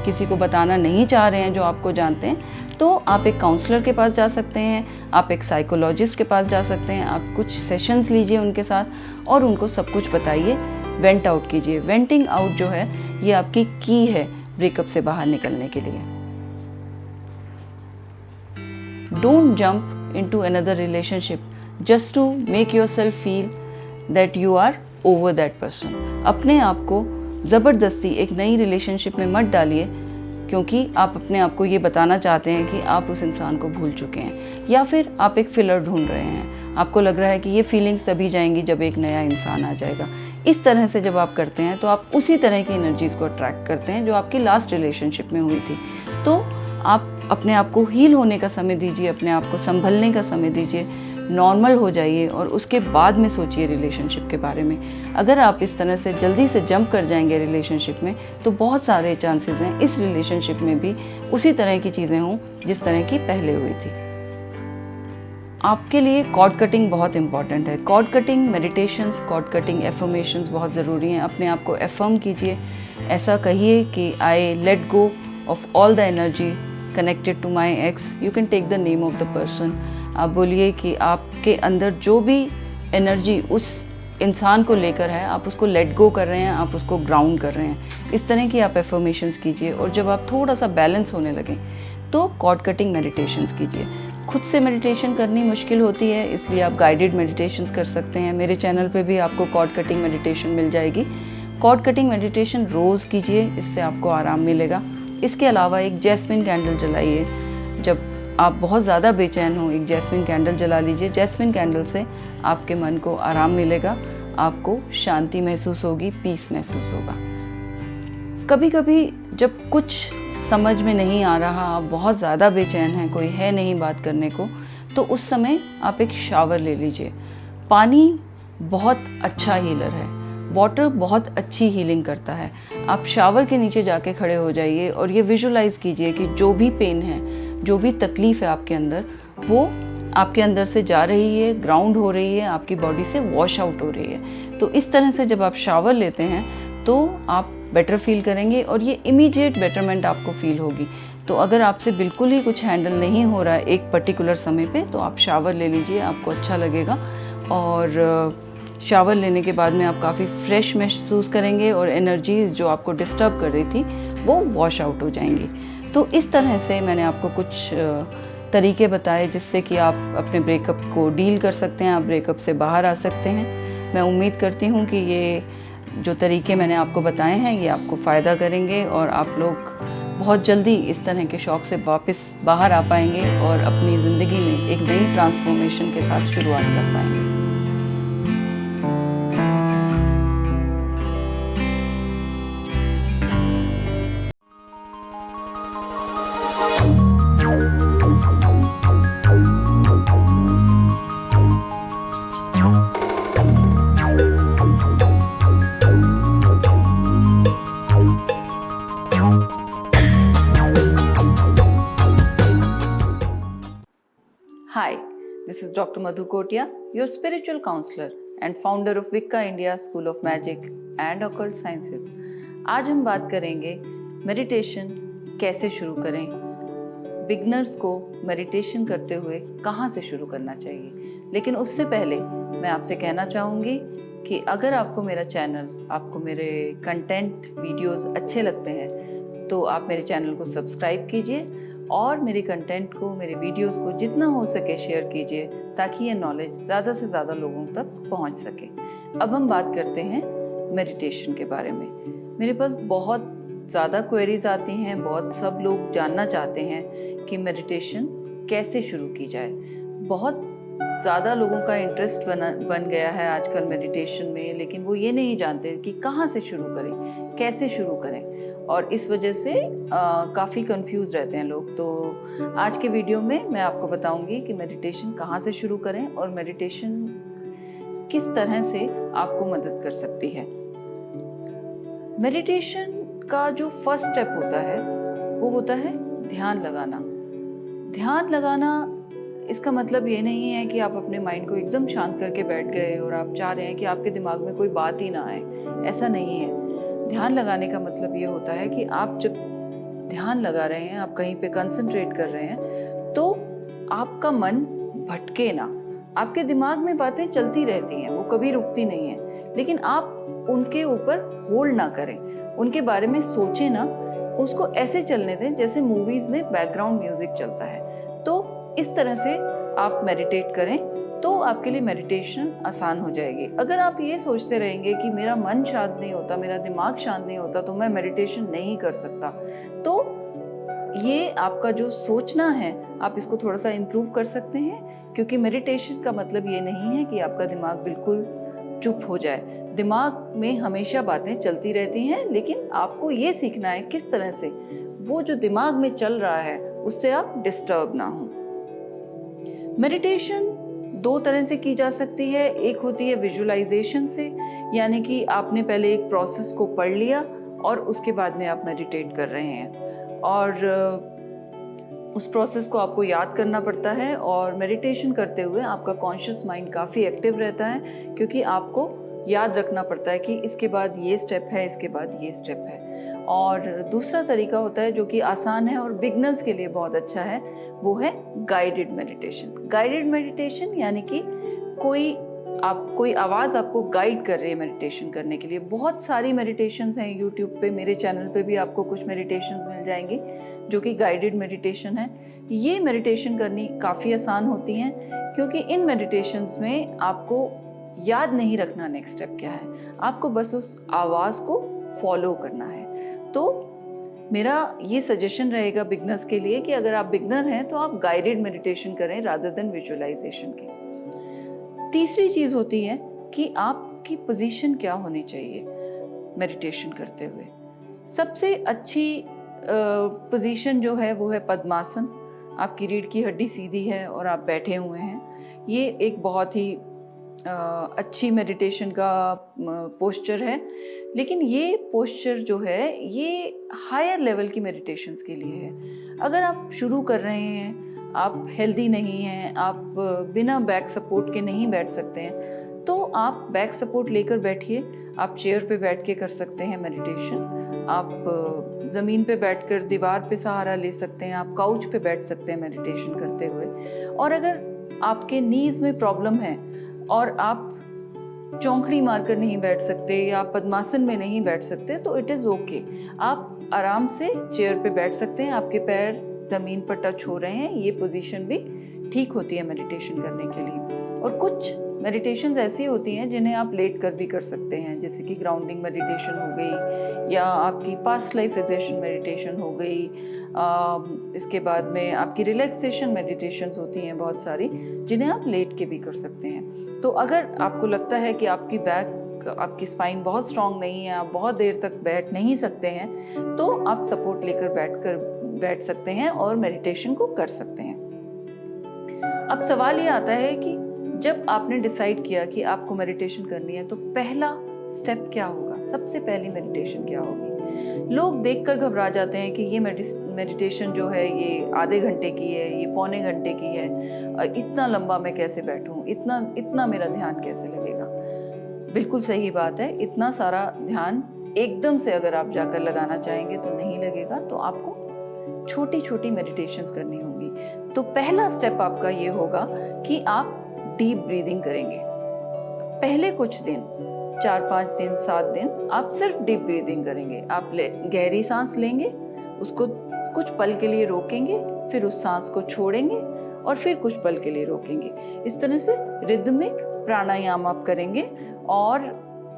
किसी को बताना नहीं चाह रहे हैं जो आपको जानते हैं, तो आप एक काउंसलर के पास जा सकते हैं, आप एक साइकोलॉजिस्ट के पास जा सकते हैं। आप कुछ सेशंस लीजिए उनके साथ और उनको सब कुछ बताइए, वेंट आउट कीजिए। वेंटिंग आउट जो है, ये आपकी की है ब्रेकअप से बाहर निकलने के लिए। Don't jump into another relationship just to make yourself feel that you are over that person. अपने आप को ज़बरदस्ती एक नई रिलेशनशिप में मत डालिए क्योंकि आप अपने आप को ये बताना चाहते हैं कि आप उस इंसान को भूल चुके हैं, या फिर आप एक फिलर ढूंढ रहे हैं, आपको लग रहा है कि ये फीलिंग्स तभी जाएंगी जब एक नया इंसान आ जाएगा। इस तरह से जब आप करते हैं तो आप उसी तरह की एनर्जीज़ को अट्रैक्ट करते हैं जो आपकी लास्ट रिलेशनशिप में हुई थी। तो आप अपने आप को हील होने का समय दीजिए, अपने आप को संभलने का समय दीजिए, नॉर्मल हो जाइए और उसके बाद में सोचिए रिलेशनशिप के बारे में। अगर आप इस तरह से जल्दी से जंप कर जाएंगे रिलेशनशिप में तो बहुत सारे चांसेस हैं इस रिलेशनशिप में भी उसी तरह की चीज़ें हों जिस तरह की पहले हुई थी। आपके लिए कॉर्ड कटिंग बहुत इंपॉर्टेंट है। Cord cutting meditations, cord cutting affirmations बहुत ज़रूरी हैं। अपने आप को एफर्म कीजिए, ऐसा कहिए कि I let go of all the energy connected to my ex. You can take the name of the person. आप बोलिए कि आपके अंदर जो भी एनर्जी उस इंसान को लेकर है आप उसको लेट गो कर रहे हैं, आप उसको ग्राउंड कर रहे हैं। इस तरह की आप एफर्मेशंस कीजिए और जब आप थोड़ा सा बैलेंस होने लगें तो कॉर्ड कटिंग मेडिटेशंस कीजिए। खुद से मेडिटेशन करनी मुश्किल होती है, इसलिए आप गाइडेड मेडिटेशंस कर सकते हैं। मेरे चैनल पे भी आपको कॉर्ड कटिंग मेडिटेशन मिल जाएगी। कॉर्ड कटिंग मेडिटेशन रोज़ कीजिए, इससे आपको आराम मिलेगा। इसके अलावा एक जैस्मिन कैंडल जलाइए। जब आप बहुत ज़्यादा बेचैन हो, एक जैस्मिन कैंडल जला लीजिए। जैस्मिन कैंडल से आपके मन को आराम मिलेगा, आपको शांति महसूस होगी, पीस महसूस होगा। कभी कभी जब कुछ समझ में नहीं आ रहा, आप बहुत ज़्यादा बेचैन हैं, कोई है नहीं बात करने को, तो उस समय आप एक शावर ले लीजिए। पानी बहुत अच्छा हीलर है, वाटर बहुत अच्छी हीलिंग करता है। आप शावर के नीचे जाके खड़े हो जाइए और ये विजुलाइज कीजिए कि जो भी पेन है, जो भी तकलीफ़ है आपके अंदर, वो आपके अंदर से जा रही है, ग्राउंड हो रही है, आपकी बॉडी से वॉश आउट हो रही है। तो इस तरह से जब आप शावर लेते हैं तो आप बेटर फील करेंगे और ये इमीडिएट बेटरमेंट आपको फील होगी। तो अगर आपसे बिल्कुल ही कुछ हैंडल नहीं हो रहा है एक पर्टिकुलर समय पे, तो आप शावर ले लीजिए, आपको अच्छा लगेगा। और शावर लेने के बाद में आप काफ़ी फ्रेश महसूस करेंगे और एनर्जीज़ जो आपको डिस्टर्ब कर रही थी वो वॉश आउट हो जाएंगी। तो इस तरह से मैंने आपको कुछ तरीके बताए जिससे कि आप अपने ब्रेकअप को डील कर सकते हैं, आप ब्रेकअप से बाहर आ सकते हैं। मैं उम्मीद करती हूँ कि ये जो तरीके मैंने आपको बताए हैं ये आपको फ़ायदा करेंगे और आप लोग बहुत जल्दी इस तरह के शौक से वापस बाहर आ पाएंगे और अपनी ज़िंदगी में एक नई ट्रांसफॉर्मेशन के साथ शुरुआत कर पाएंगे। Hi, this is Dr. Madhu Kotia, your spiritual counselor and founder of Wicca India School of Magic and Occult Sciences. आज हम बात करेंगे मेडिटेशन कैसे शुरू करें, बिगनर्स को मेडिटेशन करते हुए कहाँ से शुरू करना चाहिए। लेकिन उससे पहले मैं आपसे कहना चाहूँगी कि अगर आपको मेरा चैनल, आपको मेरे कंटेंट वीडियोस अच्छे लगते हैं तो आप मेरे चैनल को सब्सक्राइब कीजिए और मेरे कंटेंट को, मेरे वीडियोस को जितना हो सके शेयर कीजिए ताकि ये नॉलेज ज़्यादा से ज़्यादा लोगों तक पहुंच सके। अब हम बात करते हैं मेडिटेशन के बारे में। मेरे पास बहुत ज़्यादा क्वेरीज आती हैं, बहुत सब लोग जानना चाहते हैं कि मेडिटेशन कैसे शुरू की जाए। बहुत ज़्यादा लोगों का इंटरेस्ट बन गया है आजकल मेडिटेशन में, लेकिन वो ये नहीं जानते कि कहाँ से शुरू करें, कैसे शुरू करें, और इस वजह से काफ़ी कंफ्यूज रहते हैं लोग। तो आज के वीडियो में मैं आपको बताऊंगी कि मेडिटेशन कहाँ से शुरू करें और मेडिटेशन किस तरह से आपको मदद कर सकती है। मेडिटेशन का जो फर्स्ट स्टेप होता है वो होता है ध्यान लगाना। ध्यान लगाना इसका मतलब ये नहीं है कि आप अपने माइंड को एकदम शांत करके बैठ गए और आप चाह रहे हैं कि आपके दिमाग में कोई बात ही ना आए, ऐसा नहीं है। ध्यान लगाने का मतलब ये होता है कि आप जब ध्यान लगा रहे हैं, आप कहीं पे कंसंट्रेट कर रहे हैं, तो आपका मन भटके ना। आपके दिमाग में बातें चलती रहती हैं, वो कभी रुकती नहीं है, लेकिन आप उनके ऊपर होल्ड ना करें, उनके बारे में सोचें ना, उसको ऐसे चलने दें जैसे मूवीज में बैकग्राउंड म्यूजिक चलता है। तो इस तरह से आप मेडिटेट करें तो आपके लिए मेडिटेशन आसान हो जाएगी। अगर आप ये सोचते रहेंगे कि मेरा मन शांत नहीं होता, मेरा दिमाग शांत नहीं होता, तो मैं मेडिटेशन नहीं कर सकता, तो ये आपका जो सोचना है आप इसको थोड़ा सा इम्प्रूव कर सकते हैं, क्योंकि मेडिटेशन का मतलब ये नहीं है कि आपका दिमाग बिल्कुल चुप हो जाए। दिमाग में हमेशा बातें चलती रहती हैं, लेकिन आपको ये सीखना है किस तरह से वो जो दिमाग में चल रहा है उससे आप डिस्टर्ब ना हो। मेडिटेशन दो तरह से की जा सकती है। एक होती है विजुअलाइजेशन से, यानी कि आपने पहले एक प्रोसेस को पढ़ लिया और उसके बाद में आप मेडिटेट कर रहे हैं, और उस प्रोसेस को आपको याद करना पड़ता है। और मेडिटेशन करते हुए आपका कॉन्शियस माइंड काफ़ी एक्टिव रहता है, क्योंकि आपको याद रखना पड़ता है कि इसके बाद ये स्टेप है, इसके बाद ये स्टेप है। और दूसरा तरीका होता है जो कि आसान है और बिगनर्स के लिए बहुत अच्छा है, वो है गाइडेड मेडिटेशन। गाइडेड मेडिटेशन यानी कि कोई आवाज़ आपको गाइड कर रही है मेडिटेशन करने के लिए। बहुत सारी मेडिटेशंस हैं यूट्यूब पे, मेरे चैनल पे भी आपको कुछ मेडिटेशंस मिल जाएंगी जो कि गाइडेड मेडिटेशन है। ये मेडिटेशन करनी काफ़ी आसान होती हैं, क्योंकि इन मेडिटेशंस में आपको याद नहीं रखना नेक्स्ट स्टेप क्या है, आपको बस उस आवाज़ को फॉलो करना है। तो मेरा ये सजेशन रहेगा बिगनर्स के लिए कि अगर आप बिगनर हैं तो आप गाइडेड मेडिटेशन करें रादर देन विजुअलाइजेशन के। तीसरी चीज़ होती है कि आपकी पोजीशन क्या होनी चाहिए मेडिटेशन करते हुए। सबसे अच्छी पोजीशन जो है वो है पद्मासन। आपकी रीढ़ की हड्डी सीधी है और आप बैठे हुए हैं। ये एक बहुत ही अच्छी मेडिटेशन का पोस्चर है, लेकिन ये पोस्चर जो है ये हायर लेवल की मेडिटेशंस के लिए है। अगर आप शुरू कर रहे हैं, आप हेल्दी नहीं हैं, आप बिना बैक सपोर्ट के नहीं बैठ सकते हैं, तो आप बैक सपोर्ट लेकर बैठिए। आप चेयर पे बैठ के कर सकते हैं मेडिटेशन, आप ज़मीन पे बैठकर दीवार पे सहारा ले सकते हैं, आप काउच पे बैठ सकते हैं मेडिटेशन करते हुए। और अगर आपके नीज में प्रॉब्लम है और आप चौंकड़ी मारकर नहीं बैठ सकते या आप पद्मासन में नहीं बैठ सकते, तो इट इज़ ओके। आप आराम से चेयर पे बैठ सकते हैं, आपके पैर ज़मीन पर टच हो रहे हैं, ये पोजीशन भी ठीक होती है मेडिटेशन करने के लिए। और कुछ मेडिटेशंस ऐसी होती हैं जिन्हें आप लेट कर भी कर सकते हैं, जैसे कि ग्राउंडिंग मेडिटेशन हो गई, या आपकी पास्ट लाइफ रिग्रेशन मेडिटेशन हो गई। इसके बाद में आपकी रिलैक्सेशन मेडिटेशंस होती हैं बहुत सारी, जिन्हें आप लेट के भी कर सकते हैं। तो अगर आपको लगता है कि आपकी स्पाइन बहुत स्ट्रांग नहीं है, आप बहुत देर तक बैठ नहीं सकते हैं, तो आप सपोर्ट लेकर बैठ सकते हैं और मेडिटेशन को कर सकते हैं। अब सवाल ये आता है कि जब आपने डिसाइड किया कि आपको मेडिटेशन करनी है, तो पहला स्टेप क्या होगा, सबसे पहली मेडिटेशन क्या होगी। लोग देखकर घबरा जाते हैं कि ये मेडिटेशन जो है ये आधे घंटे की है, ये पौने घंटे की है, इतना लंबा मैं कैसे बैठूं, इतना मेरा ध्यान कैसे लगेगा। बिल्कुल सही बात है, इतना सारा ध्यान एकदम से अगर आप जाकर लगाना चाहेंगे तो नहीं लगेगा, तो आपको छोटी छोटी मेडिटेशंस करनी होंगी। तो पहला स्टेप आपका ये होगा कि आप डीप ब्रीदिंग करेंगे। पहले कुछ दिन, 4-5 दिन, 7 दिन आप सिर्फ डीप ब्रीदिंग करेंगे। आप गहरी सांस लेंगे, उसको कुछ पल के लिए रोकेंगे, फिर उस सांस को छोड़ेंगे और फिर कुछ पल के लिए रोकेंगे। इस तरह से रिदमिक प्राणायाम आप करेंगे और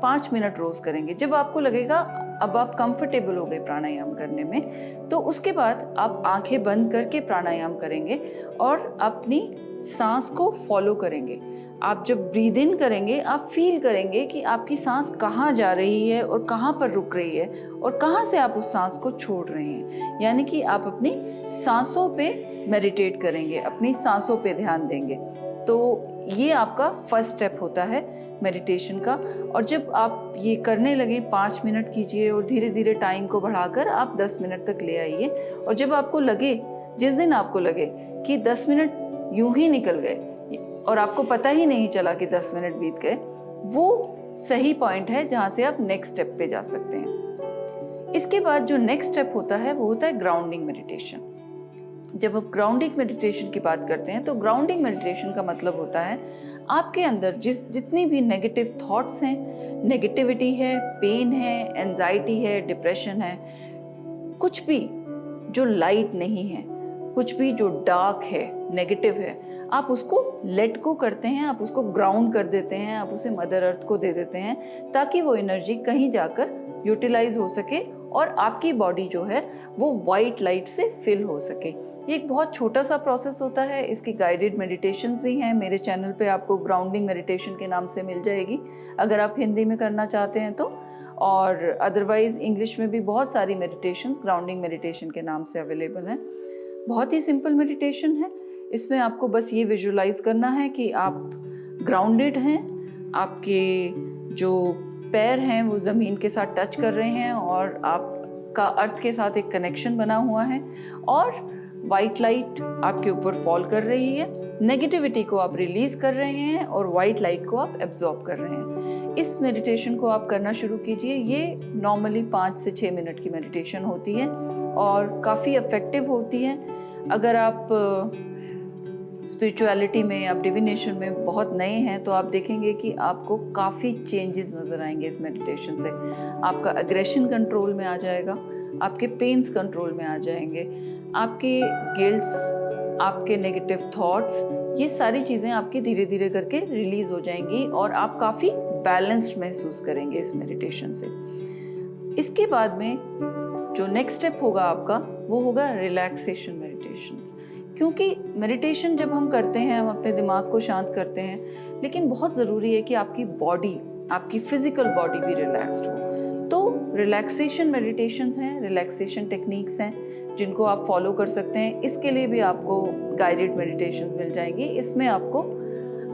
5 मिनट रोज करेंगे। जब आपको लगेगा अब आप कंफर्टेबल हो गए प्राणायाम करने में, तो उसके बाद आप आंखें बंद करके प्राणायाम करेंगे और अपनी सांस को फॉलो करेंगे। आप जब ब्रीद इन करेंगे, आप फील करेंगे कि आपकी सांस कहाँ जा रही है और कहाँ पर रुक रही है और कहाँ से आप उस सांस को छोड़ रहे हैं। यानी कि आप अपनी सांसों पे मेडिटेट करेंगे, अपनी सांसों पे ध्यान देंगे। तो ये आपका फर्स्ट स्टेप होता है मेडिटेशन का। और जब आप ये करने लगे, 5 मिनट कीजिए और धीरे धीरे टाइम को बढ़ाकर आप 10 मिनट तक ले आइए। और जब आपको लगे, जिस दिन आपको लगे कि 10 मिनट यूं ही निकल गए और आपको पता ही नहीं चला कि 10 मिनट बीत गए, वो सही पॉइंट है जहां से आप नेक्स्ट स्टेप पे जा सकते हैं। इसके बाद जो नेक्स्ट स्टेप होता है वो होता है ग्राउंडिंग मेडिटेशन। जब आप ग्राउंडिंग मेडिटेशन की बात करते हैं, तो ग्राउंडिंग मेडिटेशन का मतलब होता है आपके अंदर जितनी भी नेगेटिव थॉट्स हैं, नेगेटिविटी है, पेन है, एंजाइटी है, डिप्रेशन है, कुछ भी जो लाइट नहीं है, कुछ भी जो डार्क है, नेगेटिव है, आप उसको लेट गो करते हैं, आप उसको ग्राउंड कर देते हैं, आप उसे मदर अर्थ को दे देते हैं, ताकि वो एनर्जी कहीं जाकर यूटिलाइज हो सके और आपकी बॉडी जो है वो वाइट लाइट से फिल हो सके। ये एक बहुत छोटा सा प्रोसेस होता है। इसकी गाइडेड मेडिटेशंस भी हैं, मेरे चैनल पे आपको ग्राउंडिंग मेडिटेशन के नाम से मिल जाएगी अगर आप हिंदी में करना चाहते हैं तो, और अदरवाइज इंग्लिश में भी बहुत सारी मेडिटेशंस ग्राउंडिंग मेडिटेशन के नाम से अवेलेबल हैं। बहुत ही सिंपल मेडिटेशन है। इसमें आपको बस ये विजुलाइज करना है कि आप ग्राउंडेड हैं, आपके जो पैर हैं वो ज़मीन के साथ टच कर रहे हैं और आपका अर्थ के साथ एक कनेक्शन बना हुआ है, और वाइट लाइट आपके ऊपर फॉल कर रही है। नेगेटिविटी को आप रिलीज कर रहे हैं और वाइट लाइट को आप एब्जॉर्ब कर रहे हैं। इस मेडिटेशन को आप करना शुरू कीजिए। ये नॉर्मली 5 से 6 मिनट की मेडिटेशन होती है और काफ़ी इफेक्टिव होती है। अगर आप स्पिरिचुअलिटी में, आप डिविनेशन में बहुत नए हैं तो आप देखेंगे कि आपको काफ़ी चेंजेस नज़र आएंगे इस मेडिटेशन से। आपका एग्रेशन कंट्रोल में आ जाएगा, आपके पेन्स कंट्रोल में आ जाएंगे, आपके गिल्ट्स, आपके नेगेटिव थॉट्स, ये सारी चीज़ें आपकी धीरे धीरे करके रिलीज हो जाएंगी और आप काफ़ी बैलेंस्ड महसूस करेंगे इस मेडिटेशन से। इसके बाद में जो नेक्स्ट स्टेप होगा आपका वो होगा रिलैक्सेशन मेडिटेशन। क्योंकि मेडिटेशन जब हम करते हैं हम अपने दिमाग को शांत करते हैं, लेकिन बहुत ज़रूरी है कि आपकी बॉडी, आपकी फिजिकल बॉडी भी रिलैक्स्ड हो। तो रिलैक्सेशन मेडिटेशंस हैं, रिलैक्सेशन टेक्निक्स हैं जिनको आप फॉलो कर सकते हैं। इसके लिए भी आपको गाइडेड मेडिटेशंस मिल जाएंगी। इसमें आपको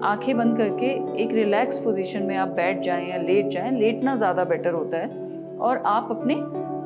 आंखें बंद करके एक रिलैक्स पोजीशन में आप बैठ जाएं या लेट जाएं, लेटना ज़्यादा बेटर होता है, और आप अपने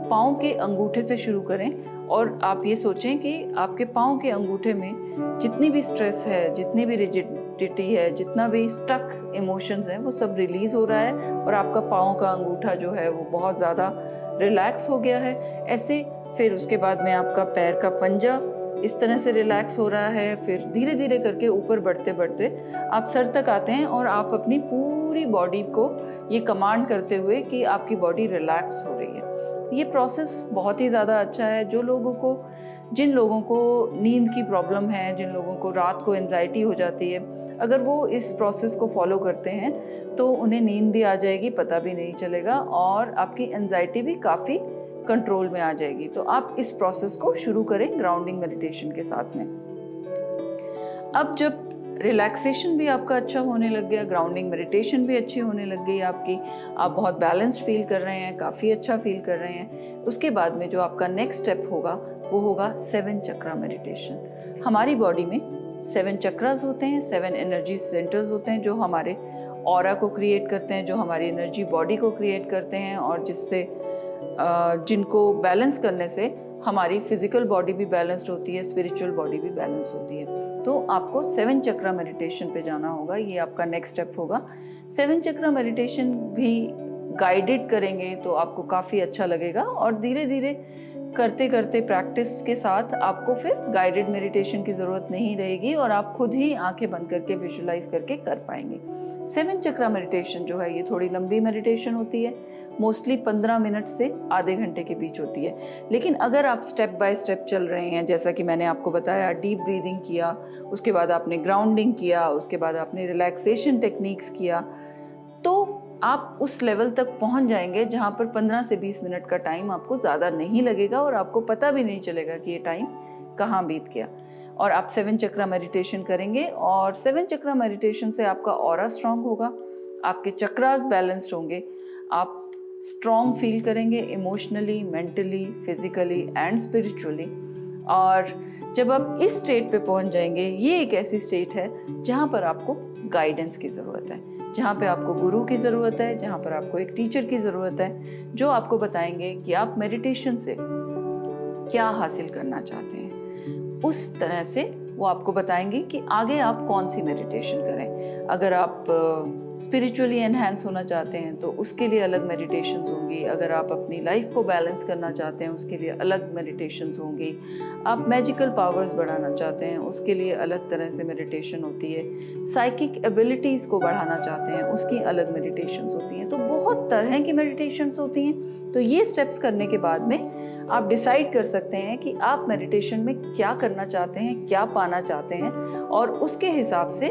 पाँव के अंगूठे से शुरू करें और आप ये सोचें कि आपके पाँव के अंगूठे में जितनी भी स्ट्रेस है, जितनी भी रिजिडिटी है, जितना भी स्टक इमोशंस हैं, वो सब रिलीज हो रहा है और आपका पाँव का अंगूठा जो है वो बहुत ज़्यादा रिलैक्स हो गया है। ऐसे फिर उसके बाद में आपका पैर का पंजा इस तरह से रिलैक्स हो रहा है। फिर धीरे धीरे करके ऊपर बढ़ते बढ़ते आप सर तक आते हैं और आप अपनी पूरी बॉडी को ये कमांड करते हुए कि आपकी बॉडी रिलैक्स हो रही है। ये प्रोसेस बहुत ही ज़्यादा अच्छा है। जिन लोगों को नींद की प्रॉब्लम है, जिन लोगों को रात को एंजाइटी हो जाती है, अगर वो इस प्रोसेस को फॉलो करते हैं तो उन्हें नींद भी आ जाएगी, पता भी नहीं चलेगा, और आपकी एंजाइटी भी काफ़ी कंट्रोल में आ जाएगी। तो आप इस प्रोसेस को शुरू करें ग्राउंडिंग मेडिटेशन के साथ में। अब जब रिलैक्सेशन भी आपका अच्छा होने लग गया, ग्राउंडिंग मेडिटेशन भी अच्छी होने लग गई आपकी, आप बहुत बैलेंस्ड फील कर रहे हैं, काफ़ी अच्छा फील कर रहे हैं, उसके बाद में जो आपका नेक्स्ट स्टेप होगा वो होगा 7 चक्रा मेडिटेशन। हमारी बॉडी में 7 चक्रास होते हैं, 7 एनर्जी सेंटर्स होते हैं जो हमारे ऑरा को क्रिएट करते हैं, जो हमारी एनर्जी बॉडी को क्रिएट करते हैं, और जिनको बैलेंस करने से हमारी फिजिकल बॉडी भी बैलेंस्ड होती है, स्पिरिचुअल बॉडी भी बैलेंस होती है। तो आपको 7 चक्रा मेडिटेशन पे जाना होगा, ये आपका नेक्स्ट स्टेप होगा। 7 चक्रा मेडिटेशन भी गाइडेड करेंगे तो आपको काफ़ी अच्छा लगेगा, और धीरे धीरे करते करते प्रैक्टिस के साथ आपको फिर गाइडेड मेडिटेशन की ज़रूरत नहीं रहेगी और आप खुद ही आंखें बंद करके विजुलाइज करके कर पाएंगे। 7 चक्रा मेडिटेशन जो है ये थोड़ी लंबी मेडिटेशन होती है, मोस्टली 15 मिनट से आधे घंटे के बीच होती है। लेकिन अगर आप स्टेप बाय स्टेप चल रहे हैं, जैसा कि मैंने आपको बताया, डीप ब्रीदिंग किया, उसके बाद आपने ग्राउंडिंग किया, उसके बाद आपने रिलैक्सेशन टेक्निक्स किया, तो आप उस लेवल तक पहुंच जाएंगे जहां पर 15 से 20 मिनट का टाइम आपको ज़्यादा नहीं लगेगा और आपको पता भी नहीं चलेगा कि ये टाइम कहाँ बीत गया। और आप 7 चक्रा मेडिटेशन करेंगे, और 7 चक्रा मेडिटेशन से आपका ऑरा स्ट्रांग होगा, आपके चक्रास बैलेंस्ड होंगे, आप स्ट्रांग फील करेंगे emotionally, mentally, physically and spiritually. और जब आप इस स्टेट पे पहुंच जाएंगे, ये एक ऐसी स्टेट है जहां पर आपको गाइडेंस की ज़रूरत है, जहाँ पे आपको गुरु की ज़रूरत है, जहाँ पर आपको एक टीचर की ज़रूरत है जो आपको बताएंगे कि आप मेडिटेशन से क्या हासिल करना चाहते हैं। उस तरह से वो आपको बताएंगे कि आगे आप कौन सी मेडिटेशन करें। अगर आप स्पिरिचुअली एनहांस होना चाहते हैं तो उसके लिए अलग मेडिटेशंस होंगी, अगर आप अपनी लाइफ को बैलेंस करना चाहते हैं उसके लिए अलग मेडिटेशंस होंगी, आप मैजिकल पावर्स बढ़ाना चाहते हैं उसके लिए अलग तरह से मेडिटेशन होती है, साइकिक एबिलिटीज़ को बढ़ाना चाहते हैं उसकी अलग मेडिटेशंस होती हैं। तो बहुत तरह की मेडिटेशंस होती हैं। तो ये स्टेप्स करने के बाद में आप डिसाइड कर सकते हैं कि आप मेडिटेशन में क्या करना चाहते हैं, क्या पाना चाहते हैं, और उसके हिसाब से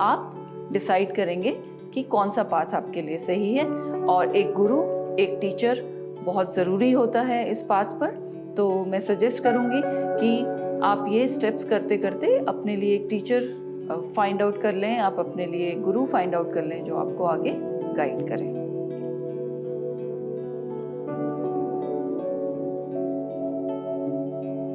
आप डिसाइड करेंगे कि कौन सा पाथ आपके लिए सही है। और एक गुरु, एक टीचर बहुत ज़रूरी होता है इस पाथ पर। तो मैं सजेस्ट करूँगी कि आप ये स्टेप्स करते करते अपने लिए एक टीचर फाइंड आउट कर लें, आप अपने लिए गुरु फाइंड आउट कर लें जो आपको आगे गाइड करें।